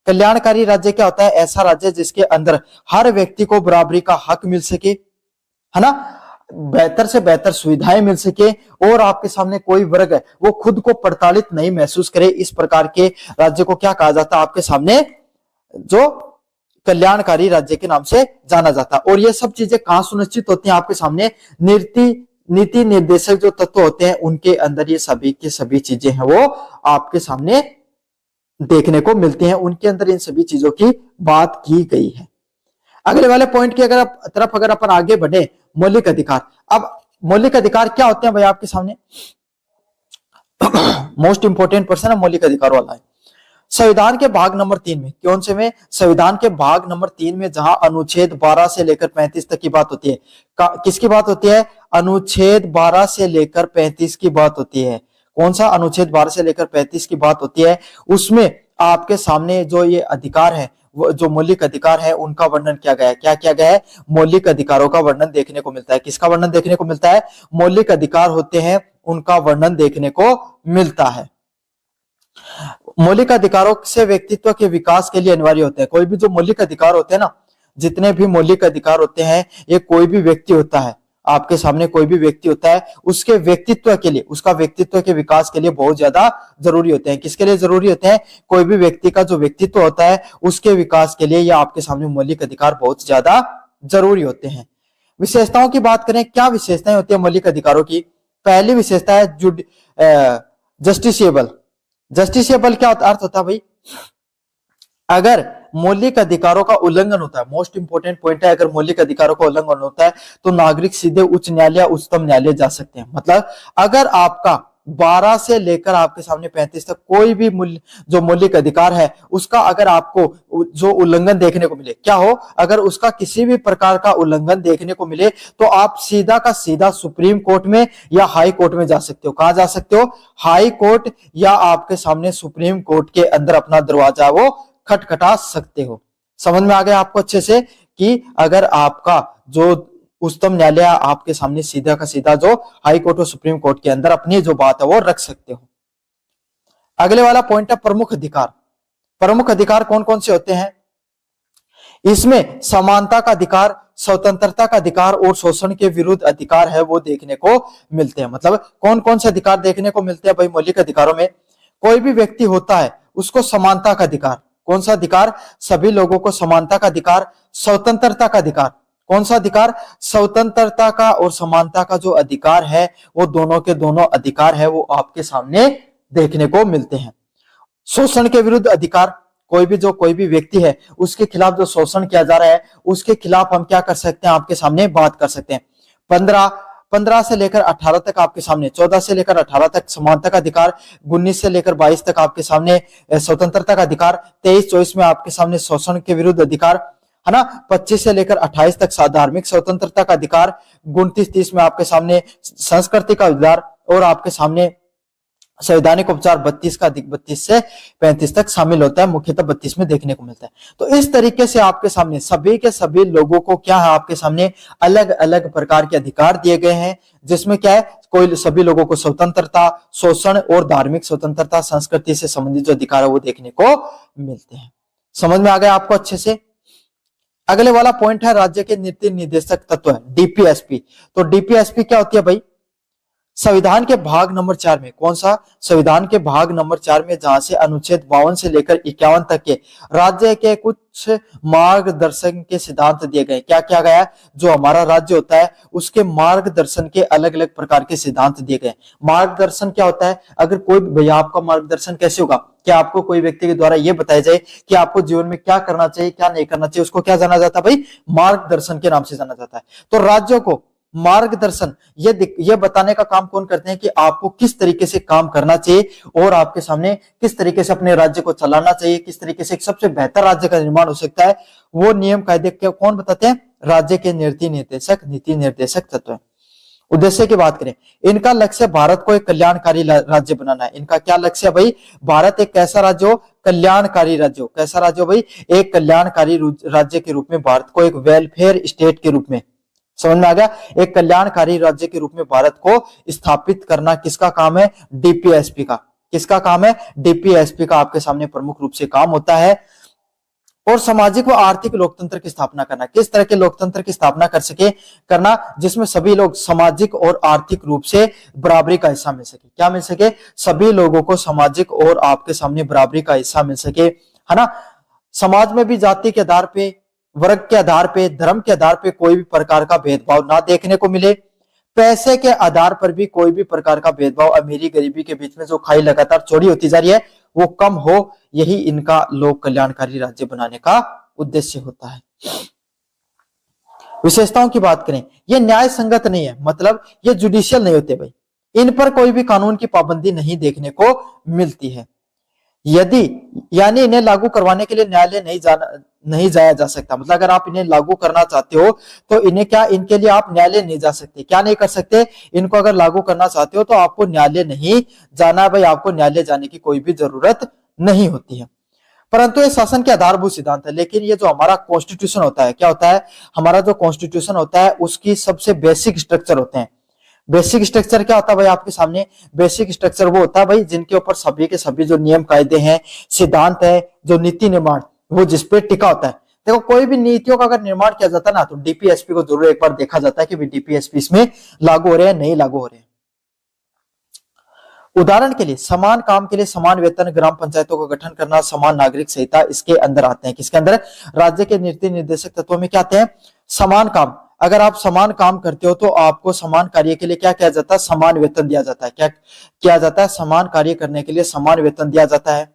कल्याणकारी राज्य क्या होता है? ऐसा राज्य जिसके अंदर हर व्यक्ति को बराबरी का हक मिल सके, है ना, बेहतर से बेहतर सुविधाएं मिल सके, और आपके सामने कोई वर्ग है वो खुद को प्रताड़ित नहीं महसूस करे। इस प्रकार के राज्य को क्या कहा जाता है? आपके सामने जो कल्याणकारी राज्य के नाम से जाना जाता है। और ये सब चीजें कहां सुनिश्चित होती हैं? आपके सामने नीति निर्देशक जो तत्व होते हैं उनके अंदर ये सभी की सभी चीजें हैं वो आपके सामने देखने को मिलती हैं, उनके अंदर इन सभी चीजों की बात की गई है। अगले वाले पॉइंट की अगर अपन आगे बढ़े, मौलिक अधिकार। अब मौलिक अधिकार क्या होते हैं भाई आपके सामने? मोस्ट इंपोर्टेंट पर्सन है मौलिक अधिकार वाला है। संविधान के भाग नंबर 3 में, कौन से में? संविधान के भाग नंबर 3 में जहां अनुच्छेद 12 से लेकर 35 तक की बात होती है, किसकी बात होती है? अनुच्छेद 12 से लेकर 35 की बात होती है। कौन सा? अनुच्छेद 12 से लेकर 35 की बात होती है। उसमें आपके सामने जो ये अधिकार है, वो जो मौलिक अधिकार है, उनका वर्णन किया गया है। क्या किया गया है? मौलिक अधिकारों का वर्णन देखने को मिलता है। किसका वर्णन देखने को मिलता है? मौलिक अधिकार होते हैं उनका वर्णन देखने को मिलता है। मौलिक अधिकारों से व्यक्तित्व के विकास के लिए अनिवार्य होते हैं। कोई भी जो मौलिक अधिकार होते हैं ना, जितने भी मौलिक अधिकार होते हैं, ये कोई भी व्यक्ति होता है, आपके सामने कोई भी व्यक्ति होता है, उसके व्यक्तित्व के लिए, उसका व्यक्तित्व के विकास के लिए बहुत ज्यादा जरूरी होते हैं। किसके लिए जरूरी होते हैं? कोई भी व्यक्ति का जो व्यक्तित्व होता है उसके विकास के लिए ये आपके सामने मौलिक अधिकार बहुत ज्यादा जरूरी होते हैं। विशेषताओं की बात करें, क्या विशेषताएं होती है मौलिक अधिकारों की? पहली विशेषता है जस्टिसेबल। जस्टिसेबल क्या अर्थ होता है भाई? अगर मौलिक अधिकारों का उल्लंघन होता है, मोस्ट इंपोर्टेंट पॉइंट है, अगर मौलिक अधिकारों का उल्लंघन होता है तो नागरिक सीधे उच्च न्यायालय, उच्चतम न्यायालय जा सकते हैं। मतलब अगर आपका 12 से लेकर आपके सामने 35 तक कोई भी जो मौलिक अधिकार है उसका अगर आपको जो उल्लंघन देखने को मिले, क्या हो? अगर उसका किसी भी प्रकार का उल्लंघन देखने को मिले तो आप सीधा का सीधा सुप्रीम कोर्ट में या हाई कोर्ट में जा सकते हो। कहां जा सकते हो? हाई कोर्ट या आपके सामने सुप्रीम कोर्ट के अंदर अपना दरवाजा वो खटखटा सकते हो। समझ में आ गया आपको अच्छे से कि अगर आपका जो उच्चतम न्यायालय आपके सामने सीधा का सीधा जो हाई कोर्ट और सुप्रीम कोर्ट के अंदर अपनी जो बात है वो रख सकते हो। अगले वाला पॉइंट है प्रमुख अधिकार। प्रमुख अधिकार कौन कौन से होते हैं? इसमें समानता का अधिकार, स्वतंत्रता का अधिकार और शोषण के विरुद्ध अधिकार है वो देखने को मिलते हैं। मतलब कौन कौन से अधिकार देखने को मिलते हैं भाई मौलिक अधिकारों में? कोई भी व्यक्ति होता है उसको समानता का अधिकार। कौन सा अधिकार? सभी लोगों को समानता का अधिकार। स्वतंत्रता का अधिकार। कौन सा अधिकार? स्वतंत्रता का और समानता का जो अधिकार है वो दोनों के दोनों अधिकार है वो आपके सामने देखने को मिलते हैं। शोषण के विरुद्ध अधिकार, कोई भी व्यक्ति है उसके खिलाफ जो शोषण किया जा रहा है उसके खिलाफ हम क्या कर सकते हैं? आपके सामने बात कर सकते हैं। 15 से लेकर 18 तक आपके सामने, 14 से लेकर 18 तक समानता का अधिकार, 19 से लेकर 22 तक आपके सामने स्वतंत्रता का अधिकार, 23-24 में आपके सामने शोषण के विरुद्ध अधिकार, है ना, 25 से लेकर 28 तक धार्मिक स्वतंत्रता का अधिकार, 29-30 में आपके सामने संस्कृति का अधिकार, और आपके सामने संवैधानिक उपचार 32 से 35 तक शामिल होता है, मुख्यतः 32 में देखने को मिलता है। तो इस तरीके से आपके सामने सभी के सभी लोगों को क्या है, आपके सामने अलग अलग प्रकार के अधिकार दिए गए हैं, जिसमें क्या है, कोई सभी लोगों को स्वतंत्रता, शोषण और धार्मिक स्वतंत्रता, संस्कृति से संबंधित जो अधिकार है वो देखने को मिलते हैं। समझ में आ गया आपको अच्छे से? अगले वाला पॉइंट है राज्य के नीति निर्देशक तत्व, डीपीएसपी। तो डीपीएसपी क्या होती है भाई? संविधान के भाग नंबर 4 में, कौन सा? संविधान के भाग नंबर 4 में, जहां से अनुच्छेद 52 से लेकर 51 तक के राज्य के कुछ मार्गदर्शन के सिद्धांत दिए गए। क्या किया गया? जो हमारा राज्य होता है उसके मार्गदर्शन के अलग अलग प्रकार के सिद्धांत दिए गए। मार्गदर्शन क्या होता है? अगर कोई भैया आपका मार्गदर्शन कैसे होगा? क्या आपको कोई व्यक्ति के द्वारा यह बताया जाए कि आपको जीवन में क्या करना चाहिए, क्या नहीं करना चाहिए, उसको क्या जाना जाता है भाई? मार्गदर्शन के नाम से जाना जाता है। तो राज्यों को मार्गदर्शन ये बताने का काम कौन करते हैं कि आपको किस तरीके से काम करना चाहिए और आपके सामने किस तरीके से अपने राज्य को चलाना चाहिए, किस तरीके से एक सबसे बेहतर राज्य का निर्माण हो सकता है, वो नियम कायदे कौन बताते हैं? राज्य के नीति निर्देशक तत्व। उद्देश्य की बात करें, इनका लक्ष्य भारत को एक कल्याणकारी राज्य बनाना है। इनका क्या लक्ष्य है भाई? भारत एक कैसा राज्य हो? कल्याणकारी राज्य हो। कैसा राज्य हो भाई? एक कल्याणकारी राज्य के रूप में भारत को, एक वेलफेयर स्टेट के रूप में, समझ में आ गया? एक कल्याणकारी राज्य के रूप में भारत को स्थापित करना किसका काम है? डीपीएसपी का। किसका काम है? डीपीएसपी का आपके सामने प्रमुख रूप से काम होता है। और सामाजिक व आर्थिक लोकतंत्र की स्थापना करना। किस तरह के लोकतंत्र की स्थापना कर सके? करना जिसमें सभी लोग सामाजिक और आर्थिक रूप से बराबरी का हिस्सा मिल सके। क्या मिल सके? सभी लोगों को सामाजिक और आपके सामने बराबरी का हिस्सा मिल सके, है ना? समाज में भी जाति के आधार पे, वर्ग के आधार पे, धर्म के आधार पे कोई भी प्रकार का भेदभाव ना देखने को मिले। पैसे के आधार पर भी कोई भी प्रकार का भेदभाव, अमीरी गरीबी के बीच में जो खाई लगातार चौड़ी होती जा रही है वो कम हो, यही इनका लोक कल्याणकारी राज्य बनाने का उद्देश्य होता है। विशेषताओं की बात करें, ये न्याय संगत नहीं है, मतलब ये जुडिशियल नहीं होते भाई। इन पर कोई भी कानून की पाबंदी नहीं देखने को मिलती है। यदि यानी इन्हें लागू करवाने के लिए न्यायालय नहीं जाया जा सकता। मतलब अगर आप इन्हें लागू करना चाहते हो तो इन्हें क्या, इनके लिए आप न्यायालय नहीं जा सकते। क्या नहीं कर सकते? इनको अगर लागू करना चाहते हो तो आपको न्यायालय नहीं जाना भाई, आपको न्यायालय जाने की कोई भी जरूरत नहीं होती है। परंतु ये शासन के आधारभूत सिद्धांत है। लेकिन ये जो हमारा कॉन्स्टिट्यूशन होता है, क्या होता है? हमारा जो कॉन्स्टिट्यूशन होता है उसकी सबसे बेसिक स्ट्रक्चर होते हैं। बेसिक स्ट्रक्चर क्या होता है भाई आपके सामने? बेसिक स्ट्रक्चर वो होता है भाई जिनके ऊपर सभी के सभी जो नियम कायदे हैं, सिद्धांत है, जो नीति निर्माण, वो जिसपे टिका होता है। देखो कोई भी नीतियों का अगर निर्माण किया जाता है ना तो डीपीएसपी को जरूर एक बार देखा जाता है कि डीपीएसपी इसमें लागू हो रहे हैं, नहीं लागू हो रहे हैं। उदाहरण के लिए समान काम के लिए समान वेतन, ग्राम पंचायतों का गठन करना, समान नागरिक संहिता इसके अंदर आते हैं। किसके अंदर? राज्य के नीति निर्देशक तत्वों में क्या आते हैं? समान काम। अगर आप समान काम करते हो तो आपको समान कार्य के लिए क्या किया जाता है? समान वेतन दिया जाता है। क्या किया जाता है? समान कार्य करने के लिए समान वेतन दिया जाता है।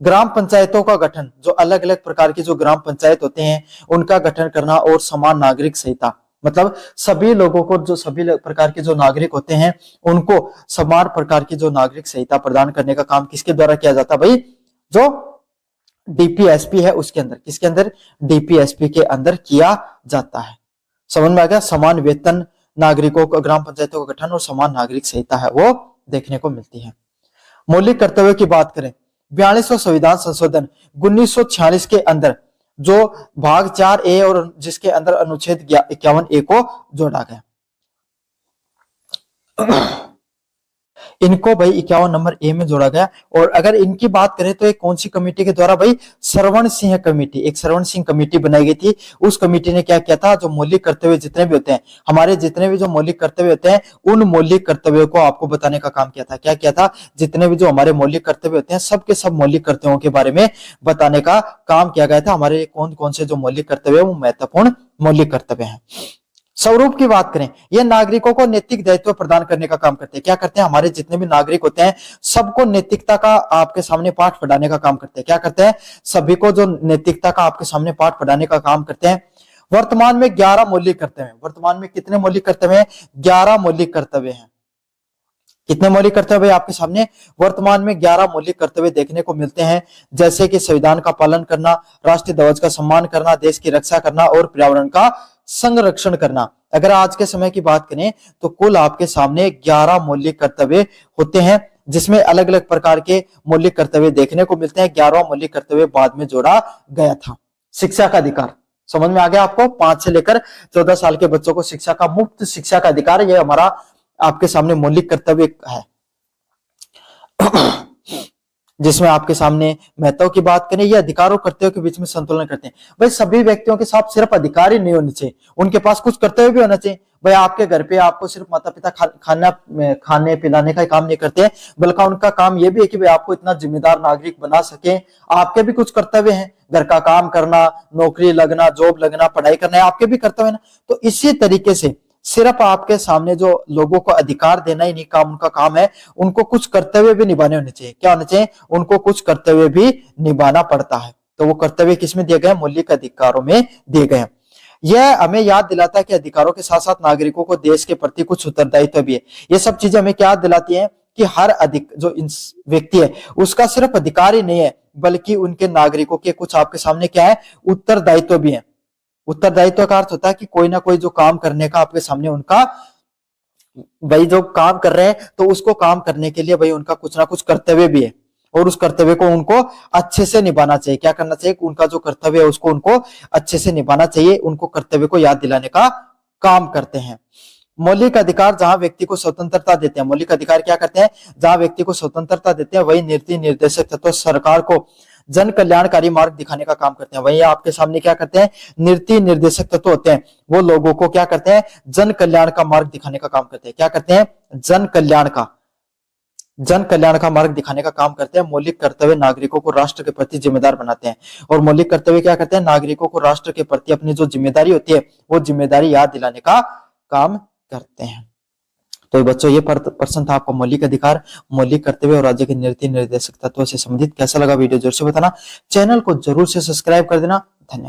ग्राम पंचायतों का गठन, जो अलग अलग प्रकार की जो ग्राम पंचायत होते हैं उनका गठन करना, और समान नागरिक संहिता, मतलब सभी लोगों को, जो सभी प्रकार के जो नागरिक होते हैं उनको समान प्रकार की जो नागरिक संहिता प्रदान करने का काम किसके द्वारा किया जाता है भाई? जो डीपीएसपी है उसके अंदर। किसके अंदर? डीपीएसपी के अंदर किया जाता है। समझ में आ गया? समान वेतन, नागरिकों को, ग्राम पंचायतों का गठन और समान नागरिक संहिता है वो देखने को मिलती है। मौलिक कर्तव्यों की बात करें, 42वां संविधान संशोधन 1946 के अंदर जो भाग 4A और जिसके अंदर अनुच्छेद 51A को जोड़ा गया। इनको भाई 51 नंबर ए में जोड़ा गया। और अगर इनकी बात करें तो एक कौन सी कमेटी के द्वारा भाई? श्रवण सिंह कमेटी, एक श्रवण सिंह कमेटी बनाई गई थी। उस कमेटी ने क्या किया था? जो मौलिक कर्तव्य जितने भी होते हैं, हमारे जितने भी जो मौलिक कर्तव्य होते हैं, उन मौलिक कर्तव्यों को आपको बताने का काम किया था। क्या किया था? जितने भी जो हमारे मौलिक कर्तव्य होते हैं सबके सब मौलिक कर्तव्यों के बारे में बताने का काम किया गया था। हमारे कौन कौन से जो मौलिक कर्तव्य वो महत्वपूर्ण मौलिक कर्तव्य हैं। स्वरूप की बात करें, ये नागरिकों को नैतिक दायित्व प्रदान करने का काम करते हैं। क्या करते हैं? हमारे जितने भी नागरिक होते हैं सबको नैतिकता का आपके सामने पाठ पढ़ाने का काम करते हैं। क्या करते हैं? सभी को जो नैतिकता का आपके सामने पाठ पढ़ाने का काम करते हैं। वर्तमान में 11 मौलिक कर्तव्य हैं। वर्तमान में कितने मौलिक कर्तव्य हैं? 11 मौलिक कर्तव्य हैं। कितने मौलिक कर्तव्य आपके सामने? वर्तमान में 11 मौलिक कर्तव्य देखने को मिलते हैं, जैसे कि संविधान का पालन करना, राष्ट्रीय ध्वज का सम्मान करना, देश की रक्षा करना और पर्यावरण का संरक्षण करना। अगर आज के समय की बात करें तो कुल आपके सामने 11 मौलिक कर्तव्य होते हैं, जिसमें अलग अलग प्रकार के मौलिक कर्तव्य देखने को मिलते हैं। 11वां मौलिक कर्तव्य बाद में जोड़ा गया था। शिक्षा का अधिकार, समझ में आ गया आपको? 5 से लेकर 14 साल के बच्चों को शिक्षा का, मुफ्त शिक्षा का अधिकार, यह हमारा आपके सामने मौलिक कर्तव्य है। जिसमें आपके सामने महत्व की बात करें, ये अधिकारों कर्तव्यों के बीच में संतुलन करते हैं। भाई सभी व्यक्तियों के साथ सिर्फ अधिकार ही नहीं होने चाहिए, उनके पास कुछ कर्तव्य भी होना चाहिए। भाई आपके घर पे आपको सिर्फ माता पिता खाने पिलाने का ही काम नहीं करते, बल्कि उनका काम ये भी है कि भाई आपको इतना जिम्मेदार नागरिक बना सके। आपके भी कुछ कर्तव्य हैं, घर का काम करना, नौकरी लगना, जॉब लगना, पढ़ाई करना है, आपके भी कर्तव्य है ना। तो इसी तरीके से सिर्फ आपके सामने जो लोगों को अधिकार देना ही नहीं काम उनका काम है, उनको कुछ कर्तव्य भी निभाने होने चाहिए। क्या होने चाहिए? उनको कुछ कर्तव्य भी निभाना पड़ता है। तो वो कर्तव्य किसमें दिए गए? मौलिक अधिकारों में दिए गए हैं। यह हमें याद दिलाता है कि अधिकारों के साथ साथ नागरिकों को देश के प्रति कुछ उत्तरदायित्व भी है। ये सब चीजें हमें क्या दिलाती हैं कि हर जो व्यक्ति है उसका सिर्फ अधिकार ही नहीं है, बल्कि उनके नागरिकों के कुछ आपके सामने क्या है? उत्तरदायित्व भी है। उत्तरदायित्व का अर्थ होता है कि कोई ना कोई जो काम करने का आपके सामने उनका, भाई जो काम कर रहे हैं तो उसको काम करने के लिए भाई उनका कुछ ना कुछ कर्तव्य भी है, और उस कर्तव्य को उनको अच्छे से निभाना चाहिए। क्या करना चाहिए? उनका जो कर्तव्य है उसको उनको अच्छे से निभाना चाहिए। उनको कर्तव्य को याद दिलाने का काम करते हैं। मौलिक अधिकार जहां व्यक्ति को स्वतंत्रता देते हैं, मौलिक अधिकार क्या करते हैं? जहां व्यक्ति को स्वतंत्रता देते हैं, वही नीति निर्देशक तत्व सरकार को जन कल्याणकारी मार्ग दिखाने का काम करते हैं। वही आपके सामने क्या करते हैं? नीति निर्देशक तत्व होते हैं, वो लोगों को क्या करते हैं? जन कल्याण का मार्ग दिखाने का काम करते हैं। क्या करते हैं? जन कल्याण का मार्ग दिखाने का काम करते हैं। मौलिक कर्तव्य नागरिकों को राष्ट्र के प्रति जिम्मेदार बनाते हैं, और मौलिक कर्तव्य क्या करते हैं? नागरिकों को राष्ट्र के प्रति अपनी जो जिम्मेदारी होती है वो जिम्मेदारी याद दिलाने का काम करते हैं। तो बच्चों ये प्रश्न था आपका मौलिक अधिकार, मौलिक कर्तव्य और राज्य के नीति निर्देशक तत्वों से संबंधित। कैसा लगा वीडियो जरूर से बताना, चैनल को जरूर से सब्सक्राइब कर देना। धन्यवाद।